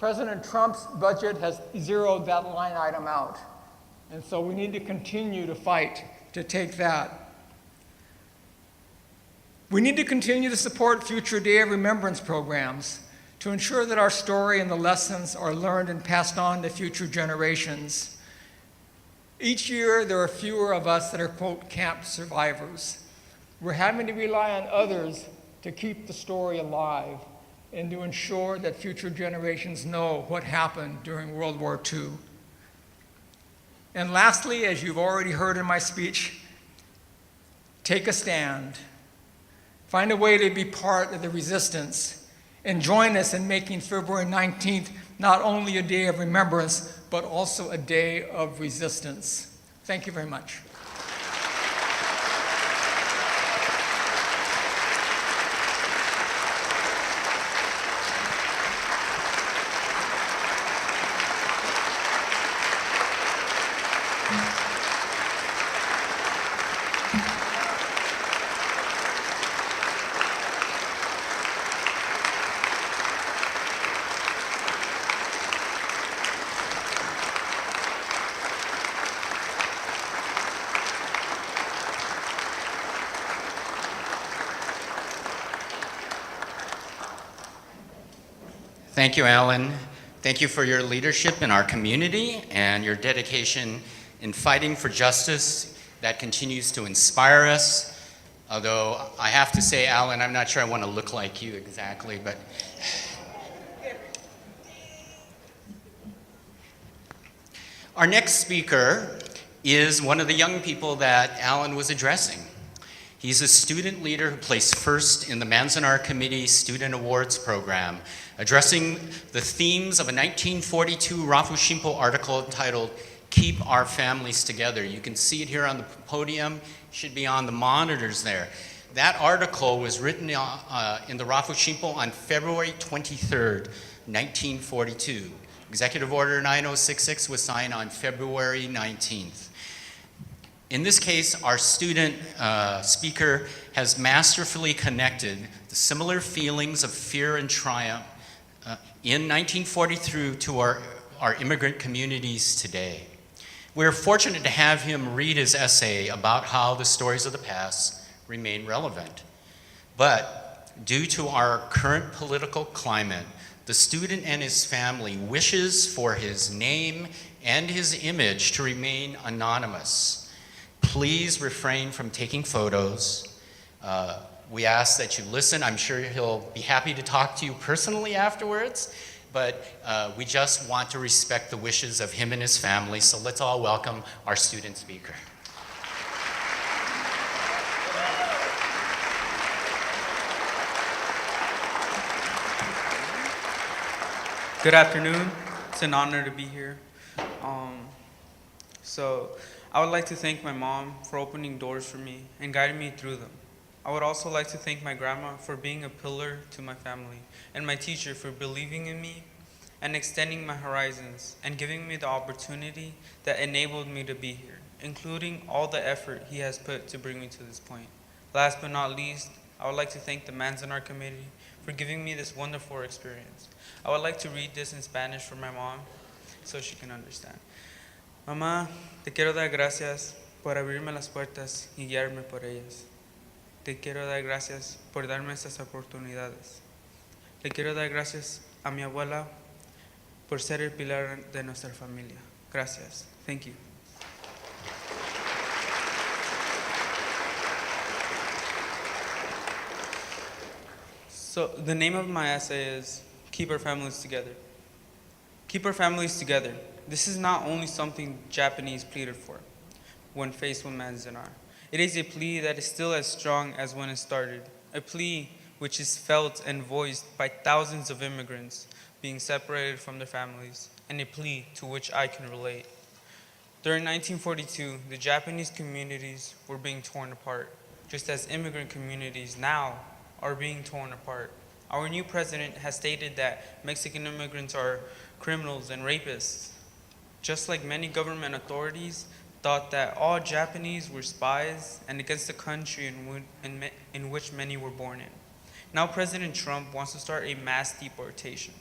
President Trump's budget has zeroed that line item out. And so we need to continue to fight to take that. We need to continue to support future Day of Remembrance programs to ensure that our story and the lessons are learned and passed on to future generations. Each year, there are fewer of us that are, quote, camp survivors. We're having to rely on others to keep the story alive and to ensure that future generations know what happened during World War II. And lastly, as you've already heard in my speech, take a stand. Find a way to be part of the resistance and join us in making February 19th not only a day of remembrance, but also a day of resistance. Thank you very much. Thank you, Alan. Thank you for your leadership in our community and your dedication in fighting for justice that continues to inspire us. Although I have to say, Alan, I'm not sure I want to look like you exactly, but our next speaker is one of the young people that Alan was addressing. He's a student leader who placed first in the Manzanar Committee Student Awards Program, addressing the themes of a 1942 Rafu Shimpo article titled, "Keep Our Families Together." You can see it here on the podium, should be on the monitors there. That article was written in the Rafu Shimpo on February 23rd, 1942. Executive Order 9066 was signed on February 19th. In this case, our student speaker has masterfully connected the similar feelings of fear and triumph in 1943 to our immigrant communities today. We're fortunate to have him read his essay about how the stories of the past remain relevant. But due to our current political climate, the student and his family wishes for his name and his image to remain anonymous. Please refrain from taking photos. We ask that you listen. I'm sure he'll be happy to talk to you personally afterwards, but we just want to respect the wishes of him and his family, so let's all welcome our student speaker. Good afternoon. It's an honor to be here. I would like to thank my mom for opening doors for me and guiding me through them. I would also like to thank my grandma for being a pillar to my family and my teacher for believing in me and extending my horizons and giving me the opportunity that enabled me to be here, including all the effort he has put to bring me to this point. Last but not least, I would like to thank the Manzanar committee for giving me this wonderful experience. I would like to read this in Spanish for my mom so she can understand. Mamá, te quiero dar gracias por abrirme las puertas y guiarme por ellas. Te quiero dar gracias por darme estas oportunidades. Le quiero dar gracias a mi abuela por ser el pilar de nuestra familia. Gracias. Thank you. So the name of my essay is Keep Our Families Together. Keep our families together. This is not only something Japanese pleaded for when faced with Manzanar. It is a plea that is still as strong as when it started, a plea which is felt and voiced by thousands of immigrants being separated from their families, and a plea to which I can relate. During 1942, the Japanese communities were being torn apart, just as immigrant communities now are being torn apart. Our new president has stated that Mexican immigrants are criminals and rapists, just like many government authorities thought that all Japanese were spies and against the country in which many were born in. Now President Trump wants to start a mass deportation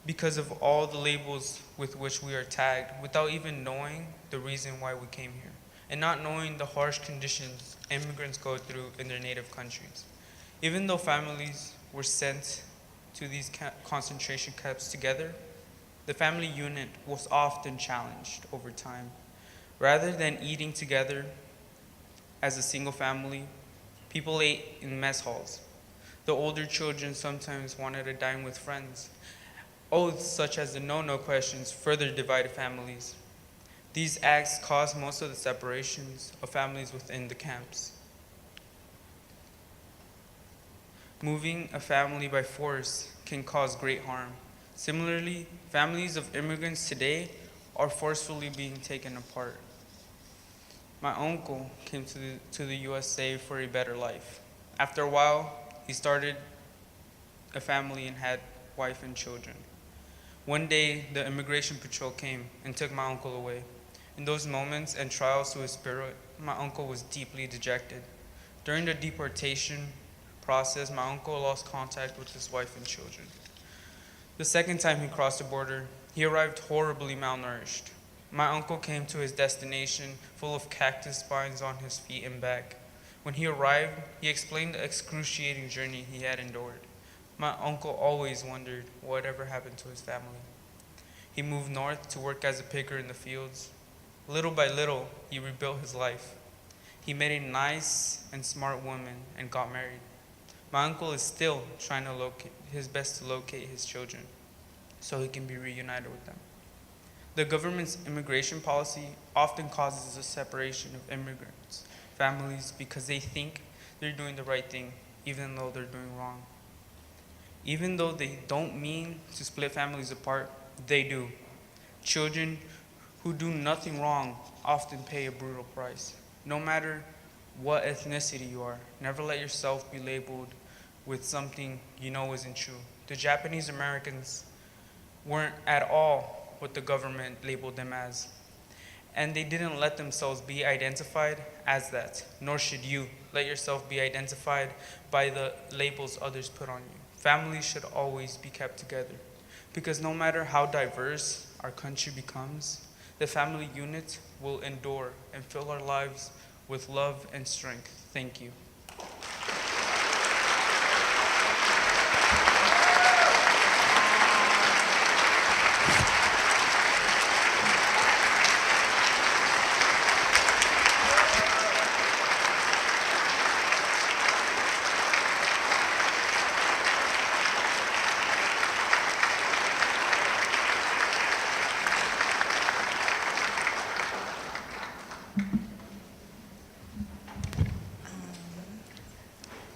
because of all the labels with which we are tagged without even knowing the reason why we came here and not knowing the harsh conditions immigrants go through in their native countries. Even though families were sent to these concentration camps together, the family unit was often challenged over time. Rather than eating together as a single family, people ate in mess halls. The older children sometimes wanted to dine with friends. Oaths such as the no-no questions further divided families. These acts caused most of the separations of families within the camps. Moving a family by force can cause great harm. Similarly, families of immigrants today are forcefully being taken apart. My uncle came to the USA for a better life. After a while, he started a family and had wife and children. One day, the immigration patrol came and took my uncle away. In those moments and trials to his spirit, my uncle was deeply dejected. During the deportation process, my uncle lost contact with his wife and children. The second time he crossed the border, he arrived horribly malnourished. My uncle came to his destination full of cactus spines on his feet and back. When he arrived, he explained the excruciating journey he had endured. My uncle always wondered whatever happened to his family. He moved north to work as a picker in the fields. Little by little, he rebuilt his life. He met a nice and smart woman and got married. My uncle is still trying to his best to locate his children so he can be reunited with them. The government's immigration policy often causes a separation of immigrants' families because they think they're doing the right thing, even though they're doing wrong. Even though they don't mean to split families apart, they do. Children who do nothing wrong often pay a brutal price. No matter what ethnicity you are, never let yourself be labeled with something you know isn't true. The Japanese Americans weren't at all what the government labeled them as. And they didn't let themselves be identified as that, nor should you let yourself be identified by the labels others put on you. Families should always be kept together, because no matter how diverse our country becomes, the family unit will endure and fill our lives with love and strength. Thank you.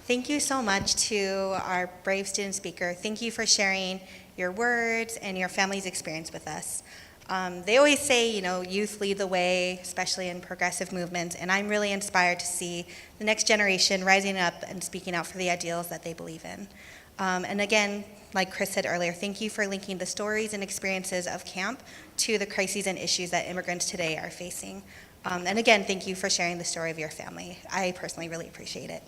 Thank you so much to our brave student speaker. Thank you for sharing your words and your family's experience with us. They always say, youth lead the way, especially in progressive movements, and I'm really inspired to see the next generation rising up and speaking out for the ideals that they believe in. And again, like Chris said earlier, thank you for linking the stories and experiences of camp to the crises and issues that immigrants today are facing. And again, thank you for sharing the story of your family. I personally really appreciate it.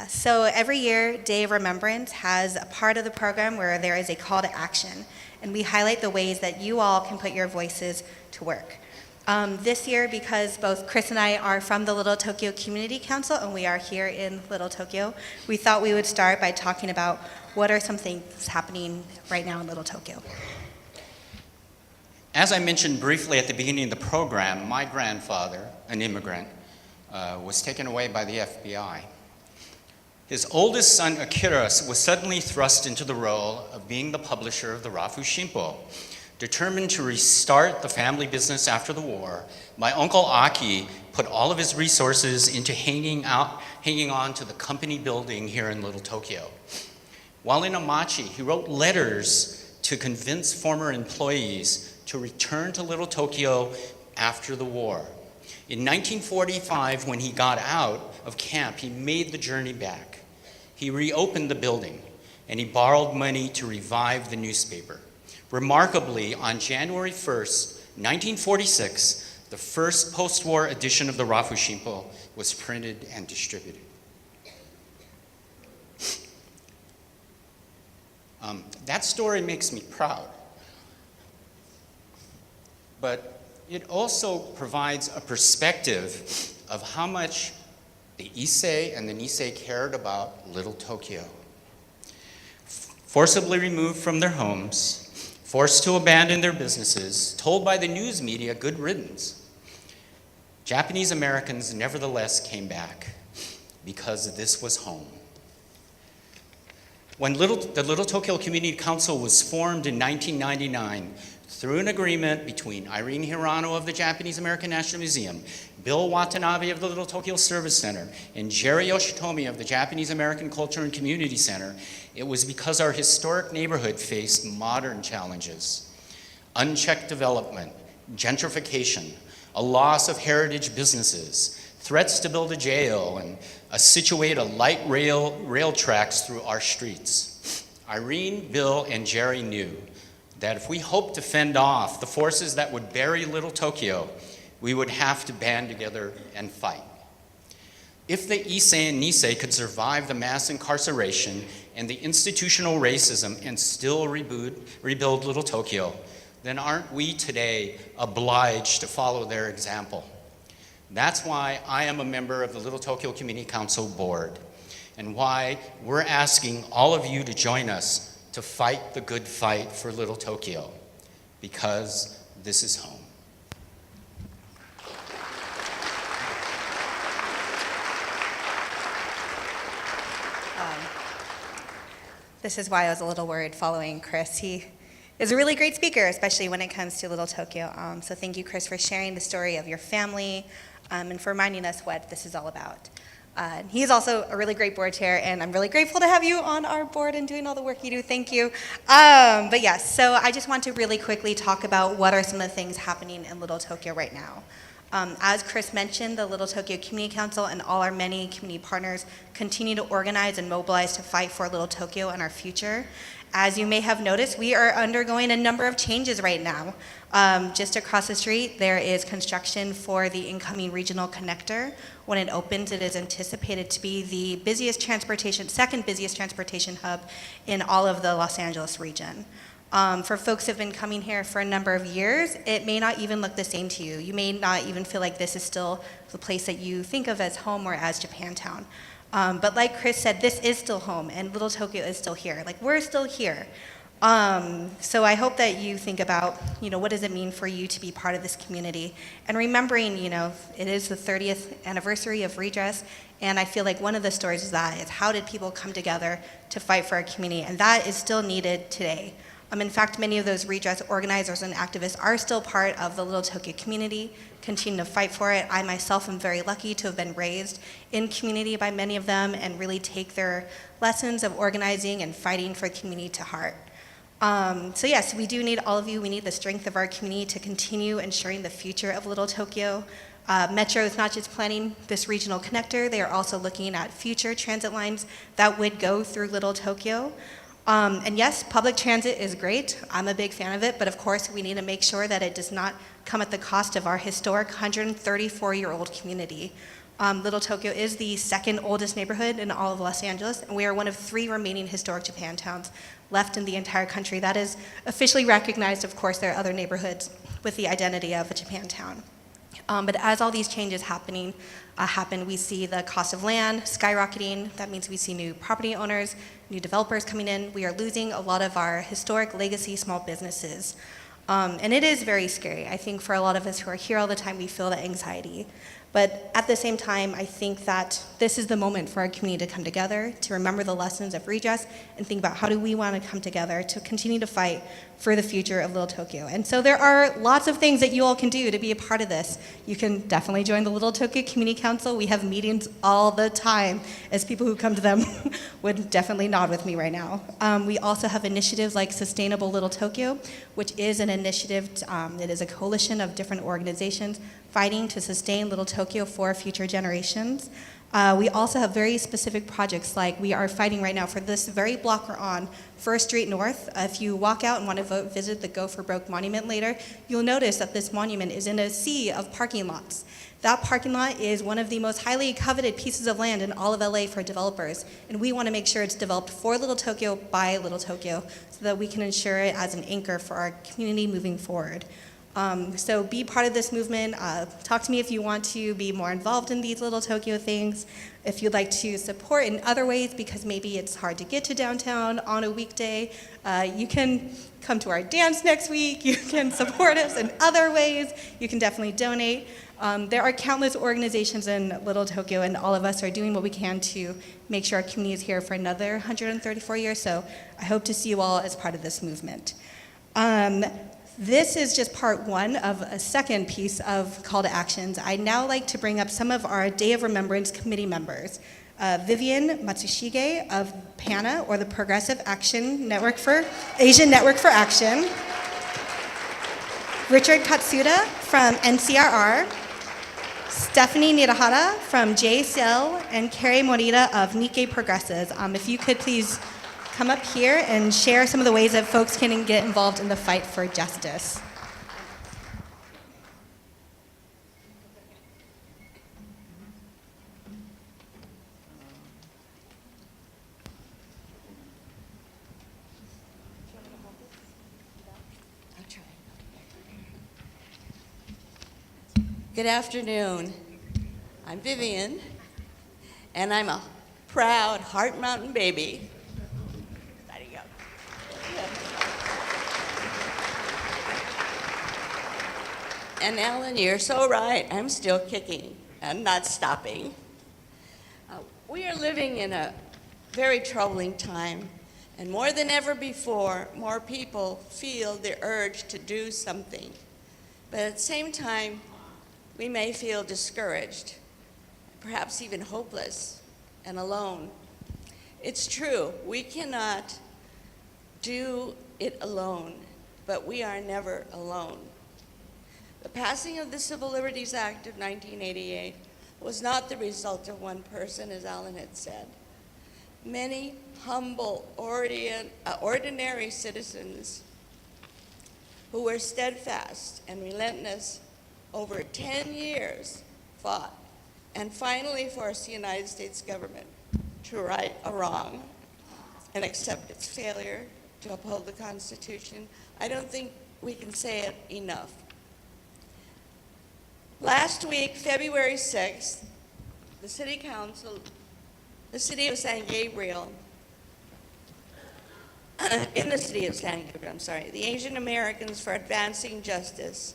So every year, Day of Remembrance has a part of the program where there is a call to action, and we highlight the ways that you all can put your voices to work. This year, because both Chris and I are from the Little Tokyo Community Council and we are here in Little Tokyo, we thought we would start by talking about what are some things happening right now in Little Tokyo. As I mentioned briefly at the beginning of the program, my grandfather, an immigrant, was taken away by the FBI. His oldest son, Akira, was suddenly thrust into the role of being the publisher of the Rafu Shimpo. Determined to restart the family business after the war, my uncle Aki put all of his resources into hanging on to the company building here in Little Tokyo. While in Amachi, he wrote letters to convince former employees to return to Little Tokyo after the war. In 1945, when he got out of camp, he made the journey back. He reopened the building, and he borrowed money to revive the newspaper. Remarkably, on January 1st, 1946, the first post-war edition of the Rafu Shimpo was printed and distributed. That story makes me proud, but it also provides a perspective of how much the Issei and the Nisei cared about Little Tokyo. Forcibly removed from their homes, forced to abandon their businesses, told by the news media good riddance, Japanese Americans nevertheless came back because this was home. When the Little Tokyo Community Council was formed in 1999, through an agreement between Irene Hirano of the Japanese American National Museum, Bill Watanabe of the Little Tokyo Service Center, and Jerry Yoshitomi of the Japanese American Culture and Community Center, it was because our historic neighborhood faced modern challenges: unchecked development, gentrification, a loss of heritage businesses, threats to build a jail, and situate a light rail tracks through our streets. Irene, Bill, and Jerry knew that if we hoped to fend off the forces that would bury Little Tokyo, we would have to band together and fight. If the Issei and Nisei could survive the mass incarceration and the institutional racism and still rebuild Little Tokyo, then aren't we today obliged to follow their example? That's why I am a member of the Little Tokyo Community Council Board, and why we're asking all of you to join us to fight the good fight for Little Tokyo, because this is home. This is why I was a little worried following Chris. He is a really great speaker, especially when it comes to Little Tokyo. So thank you, Chris, for sharing the story of your family and for reminding us what this is all about. He is also a really great board chair, and I'm really grateful to have you on our board and doing all the work you do. Thank you. But yes, so I just want to really quickly talk about what are some of the things happening in Little Tokyo right now. As Chris mentioned, the Little Tokyo Community Council and all our many community partners continue to organize and mobilize to fight for Little Tokyo and our future. As you may have noticed, we are undergoing a number of changes right now. Just across the street, there is construction for the incoming regional connector. When it opens, it is anticipated to be the second busiest transportation hub in all of the Los Angeles region. For folks who have been coming here for a number of years, it may not even look the same to you. You may not even feel like this is still the place that you think of as home or as Japantown. But like Chris said, this is still home, and Little Tokyo is still here. Like, we're still here. So I hope that you think about, what does it mean for you to be part of this community? And remembering, it is the 30th anniversary of Redress, and I feel like one of the stories is how did people come together to fight for our community? And that is still needed today. In fact, many of those redress organizers and activists are still part of the Little Tokyo community, continue to fight for it. I myself am very lucky to have been raised in community by many of them and really take their lessons of organizing and fighting for the community to heart. So yes, we do need all of you. We need the strength of our community to continue ensuring the future of Little Tokyo. Metro is not just planning this regional connector, they are also looking at future transit lines that would go through Little Tokyo. And yes, public transit is great. I'm a big fan of it, but of course we need to make sure that it does not come at the cost of our historic 134-year-old community. Little Tokyo is the second oldest neighborhood in all of Los Angeles, and we are one of 3 remaining historic Japantowns left in the entire country. That is officially recognized. Of course, there are other neighborhoods with the identity of a Japantown. But as all these changes happen, we see the cost of land skyrocketing. That means we see new property owners, new developers coming in. We are losing a lot of our historic legacy small businesses. And it is very scary. I think for a lot of us who are here all the time, we feel that anxiety. But at the same time, I think that this is the moment for our community to come together, to remember the lessons of redress, and think about how do we want to come together to continue to fight for the future of Little Tokyo. And so there are lots of things that you all can do to be a part of this. You can definitely join the Little Tokyo Community Council. We have meetings all the time, as people who come to them would definitely nod with me right now. We also have initiatives like Sustainable Little Tokyo, which is an initiative, it is a coalition of different organizations fighting to sustain Little Tokyo for future generations. We also have very specific projects, like we are fighting right now for this very block we're on, First Street North. If you walk out and want to visit the Go for Broke monument later, you'll notice that this monument is in a sea of parking lots. That parking lot is one of the most highly coveted pieces of land in all of LA for developers, and we want to make sure it's developed for Little Tokyo by Little Tokyo so that we can ensure it as an anchor for our community moving forward. So be part of this movement. Talk to me if you want to be more involved in these Little Tokyo things. If you'd like to support in other ways, because maybe it's hard to get to downtown on a weekday, you can come to our dance next week. You can support us in other ways. You can definitely donate. There are countless organizations in Little Tokyo, and all of us are doing what we can to make sure our community is here for another 134 years. So I hope to see you all as part of this movement. This is just part one of a second piece of call to actions. I'd now like to bring up some of our Day of Remembrance committee members. Vivian Matsushige of PANA, or the Progressive Action Network for Asian Network for Action. Richard Katsuda from NCRR. Stephanie Nitahara from JACL, and Carrie Morita of Nikkei Progressives. If you could please come up here and share some of the ways that folks can get involved in the fight for justice. Good afternoon. I'm Vivian, and I'm a proud Heart Mountain baby. There you go. And Alan, you're so right. I'm still kicking and not stopping. We are living in a very troubling time, and more than ever before, more people feel the urge to do something. But at the same time, we may feel discouraged, perhaps even hopeless and alone. It's true, we cannot do it alone, but we are never alone. The passing of the Civil Liberties Act of 1988 was not the result of one person, as Alan had said. Many humble, ordinary citizens who were steadfast and relentless over 10 years fought and finally forced the United States government to right a wrong and accept its failure to uphold the Constitution. I don't think we can say it enough. Last week, February 6th, the City Council, the City of San Gabriel, in the City of San Gabriel, the Asian Americans for Advancing Justice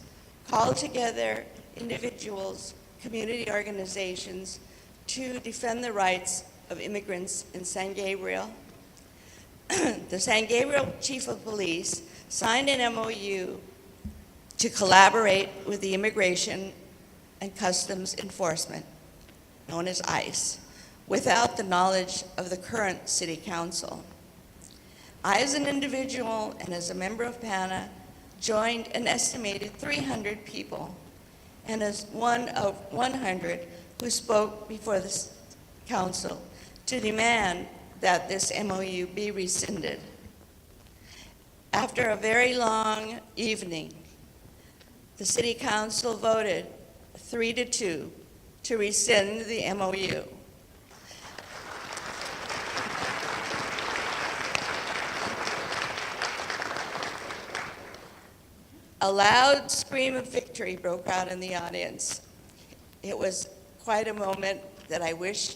called together individuals, community organizations to defend the rights of immigrants in San Gabriel. The San Gabriel Chief of Police signed an MOU to collaborate with the Immigration and Customs Enforcement, known as ICE, without the knowledge of the current City Council. I, as an individual and as a member of PANA, joined an estimated 300 people and as one of 100 who spoke before the council to demand that this MOU be rescinded. After a very long evening, the City Council voted 3-2 to rescind the MOU. A loud scream of victory broke out in the audience. It was quite a moment that I wish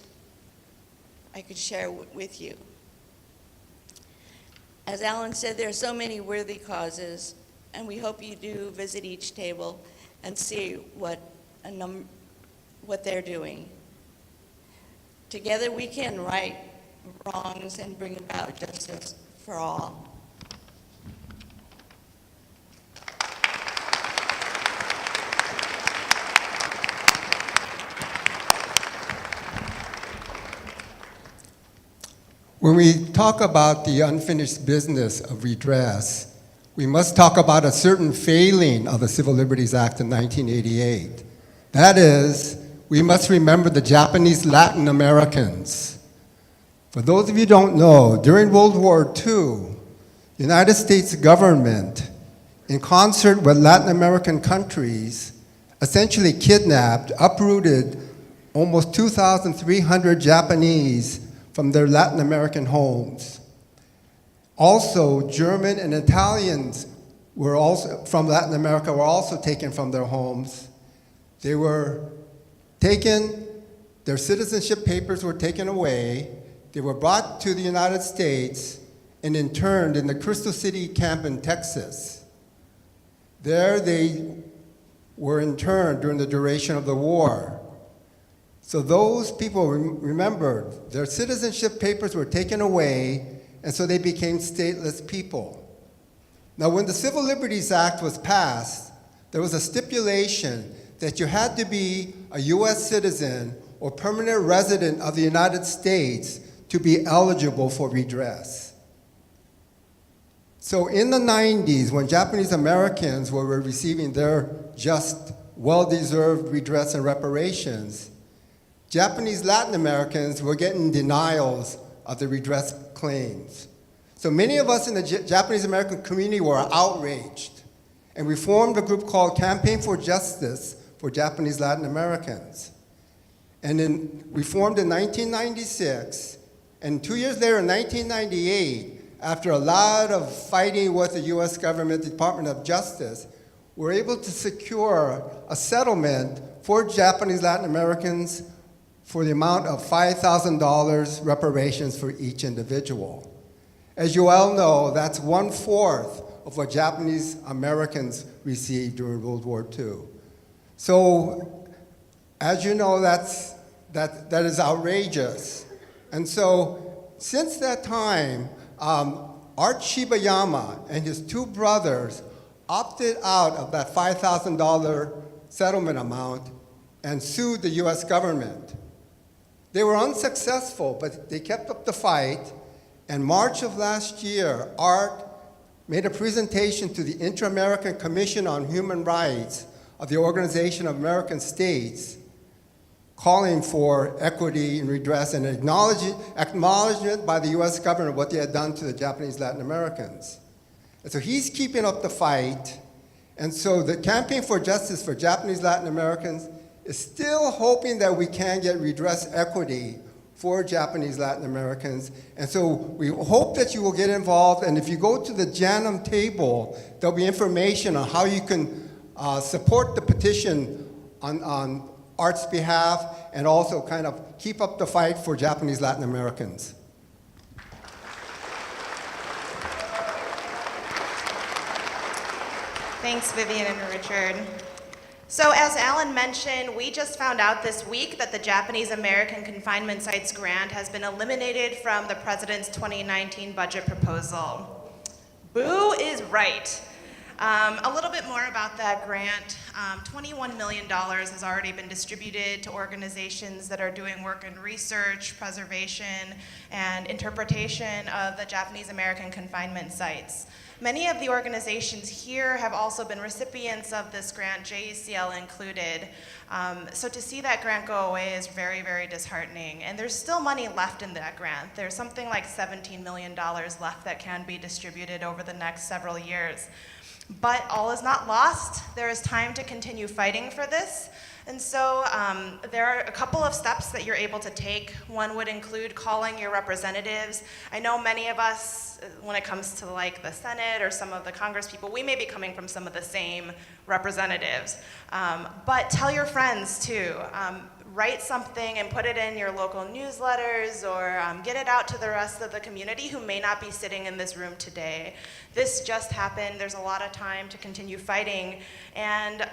I could share with you. As Alan said, there are so many worthy causes, and we hope you do visit each table and see what they're doing. Together we can right wrongs and bring about justice for all. When we talk about the unfinished business of redress, we must talk about a certain failing of the Civil Liberties Act in 1988. That is, we must remember the Japanese Latin Americans. For those of you who don't know, during World War II, the United States government, in concert with Latin American countries, essentially kidnapped, uprooted almost 2,300 Japanese from their Latin American homes. Also, German and Italians from Latin America were also taken from their homes. They were taken, their citizenship papers were taken away, they were brought to the United States and interned in the Crystal City camp in Texas. There they were interned during the duration of the war. So those people, remember, their citizenship papers were taken away, and so they became stateless people. Now, when the Civil Liberties Act was passed, there was a stipulation that you had to be a US citizen or permanent resident of the United States to be eligible for redress. So in the 90s, when Japanese Americans were receiving their just, well-deserved redress and reparations, Japanese Latin Americans were getting denials of the redress claims. So many of us in the Japanese American community were outraged, and we formed a group called Campaign for Justice for Japanese Latin Americans. And then we formed in 1996, and 2 years later in 1998, after a lot of fighting with the US government, Department of Justice, we were able to secure a settlement for Japanese Latin Americans for the amount of $5,000 reparations for each individual. As you all know, that's 1/4 of what Japanese Americans received during World War II. So, as you know, that is outrageous. And so, since that time, Art Shibayama and his two brothers opted out of that $5,000 settlement amount and sued the US government. They were unsuccessful, but they kept up the fight. In March of last year, Art made a presentation to the Inter-American Commission on Human Rights of the Organization of American States, calling for equity and redress and acknowledgement by the US government of what they had done to the Japanese Latin Americans. And so he's keeping up the fight. And so the Campaign for Justice for Japanese Latin Americans is still hoping that we can get redress equity for Japanese Latin Americans. And so we hope that you will get involved. And if you go to the JANM table, there'll be information on how you can support the petition on Art's behalf and also kind of keep up the fight for Japanese Latin Americans. Thanks, Vivian and Richard. So as Alan mentioned, we just found out this week that the Japanese American Confinement Sites grant has been eliminated from the President's 2019 budget proposal. Boo is right. A little bit more about that grant. $21 million has already been distributed to organizations that are doing work in research, preservation, and interpretation of the Japanese American confinement sites. Many of the organizations here have also been recipients of this grant, JACL included. So to see that grant go away is very, very disheartening. And there's still money left in that grant. There's something like $17 million left that can be distributed over the next several years. But all is not lost. There is time to continue fighting for this. And so there are a couple of steps that you're able to take. One would include calling your representatives. I know many of us, when it comes to like the Senate or some of the Congress people, we may be coming from some of the same representatives. But tell your friends too. Write something and put it in your local newsletters, or get it out to the rest of the community who may not be sitting in this room today. This just happened. There's a lot of time to continue fighting. And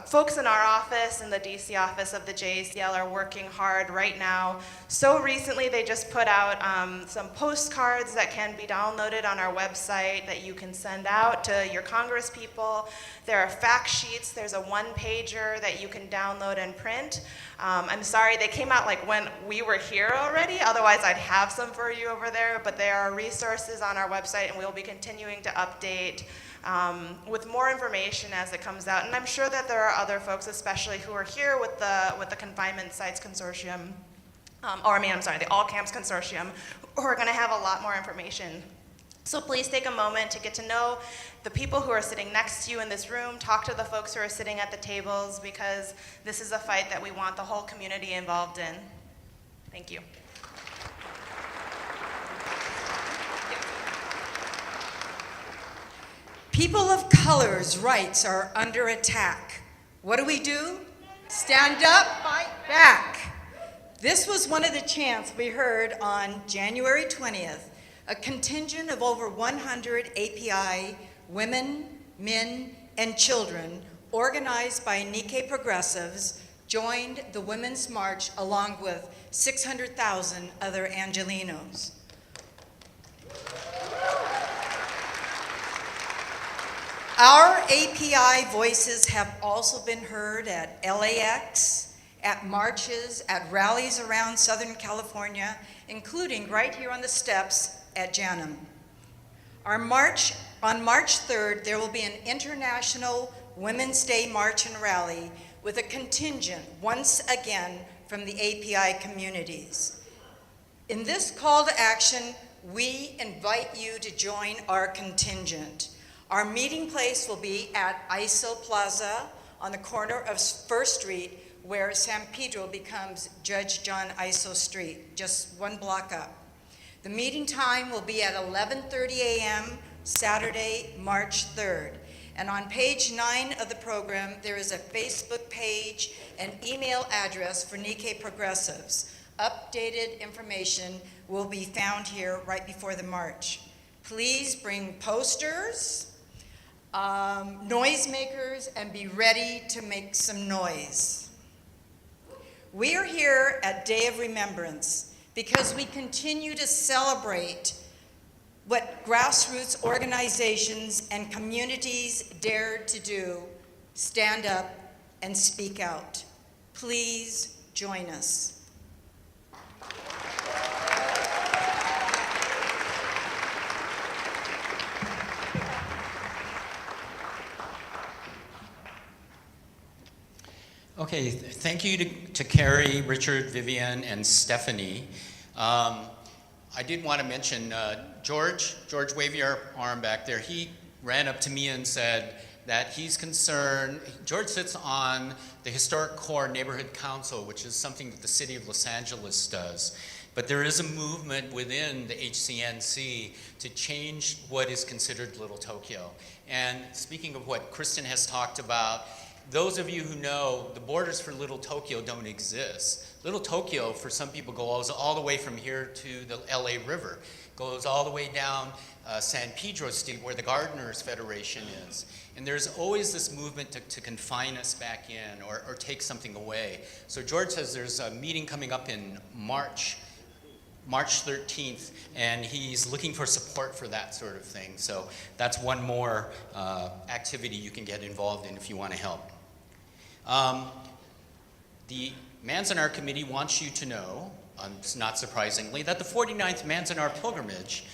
folks in our office, in the DC office of the JACL, are working hard right now. So recently they just put out some postcards that can be downloaded on our website that you can send out to your Congress people. There are fact sheets. There's a one-pager that you can download and print. I'm sorry, they came out like when we were here already. Otherwise, I'd have some for you over there. But there are resources on our website, and we'll be continuing to update with more information as it comes out. And I'm sure that there are other folks, especially who are here with the Confinement Sites Consortium, the All Camps Consortium, who are gonna have a lot more information. So please take a moment to get to know the people who are sitting next to you in this room, talk to the folks who are sitting at the tables, because this is a fight that we want the whole community involved in. Thank you. People of color's rights are under attack. What do? Stand up, fight back. This was one of the chants we heard on January 20th. A contingent of over 100 API women, men, and children, organized by Nikkei progressives, joined the Women's March along with 600,000 other Angelenos. Our API voices have also been heard at LAX, at marches, at rallies around Southern California, including right here on the steps at JANM. On March 3rd, there will be an International Women's Day March and Rally with a contingent, once again, from the API communities. In this call to action, we invite you to join our contingent. Our meeting place will be at ISO Plaza on the corner of First Street, where San Pedro becomes Judge John Iso Street, just one block up. The meeting time will be at 11:30 a.m. Saturday, March 3rd. And on page 9 of the program, there is a Facebook page and email address for Nikkei Progressives. Updated information will be found here right before the march. Please bring posters, noisemakers, and be ready to make some noise. We are here at Day of Remembrance because we continue to celebrate what grassroots organizations and communities dared to do: stand up and speak out. Please join us. Okay, thank you to Carrie, Richard, Vivian, and Stephanie. I did want to mention George, wave your arm back there. He ran up to me and said that he's concerned. George sits on the Historic Core Neighborhood Council, which is something that the city of Los Angeles does. But there is a movement within the HCNC to change what is considered Little Tokyo. And speaking of what Kristin has talked about, those of you who know, the borders for Little Tokyo don't exist. Little Tokyo, for some people, goes all the way from here to the LA River, goes all the way down San Pedro Street, where the Gardeners Federation is. And there's always this movement to confine us back in or take something away. So George says there's a meeting coming up in March 13th, and he's looking for support for that sort of thing. So that's one more activity you can get involved in if you want to help. The Manzanar Committee wants you to know, not surprisingly, that the 49th Manzanar Pilgrimage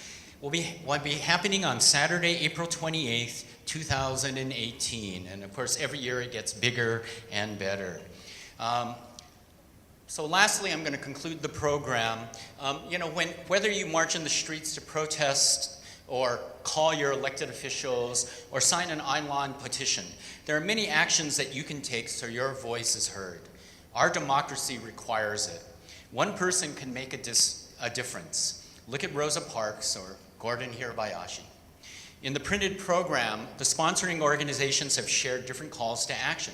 will be happening on Saturday, April 28th, 2018. And of course, every year it gets bigger and better. So lastly, I'm going to conclude the program. Whether you march in the streets to protest or call your elected officials or sign an online petition, there are many actions that you can take so your voice is heard. Our democracy requires it. One person can make a difference. Look at Rosa Parks or Gordon Hirabayashi. In the printed program, the sponsoring organizations have shared different calls to action.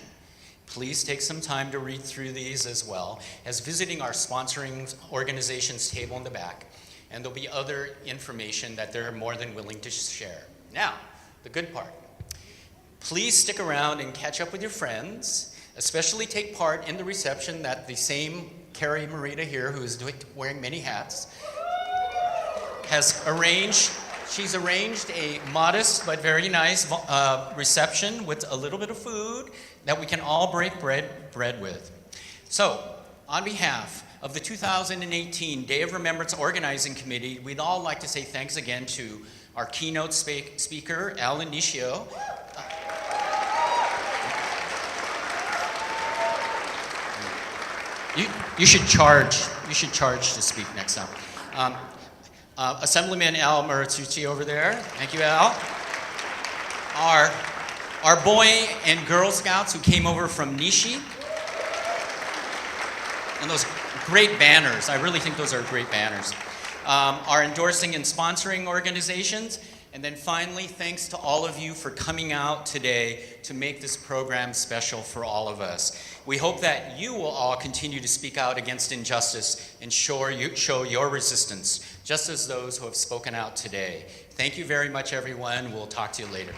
Please take some time to read through these as well as visiting our sponsoring organizations table in the back, and there'll be other information that they're more than willing to share. Now, the good part. Please stick around and catch up with your friends, especially take part in the reception that the same Carrie Morita here, who is wearing many hats, has arranged. She's arranged a modest but very nice reception with a little bit of food that we can all break bread with. So, on behalf of the 2018 Day of Remembrance Organizing Committee, we'd all like to say thanks again to our keynote speaker, Alan Nishio. You should charge to speak next time. Assemblyman Al Muratsuchi over there. Thank you, Al. Our Boy and Girl Scouts who came over from Nishi. And those great banners. I really think those are great banners. Our endorsing and sponsoring organizations. And then finally, thanks to all of you for coming out today to make this program special for all of us. We hope that you will all continue to speak out against injustice and show your resistance, just as those who have spoken out today. Thank you very much, everyone. We'll talk to you later.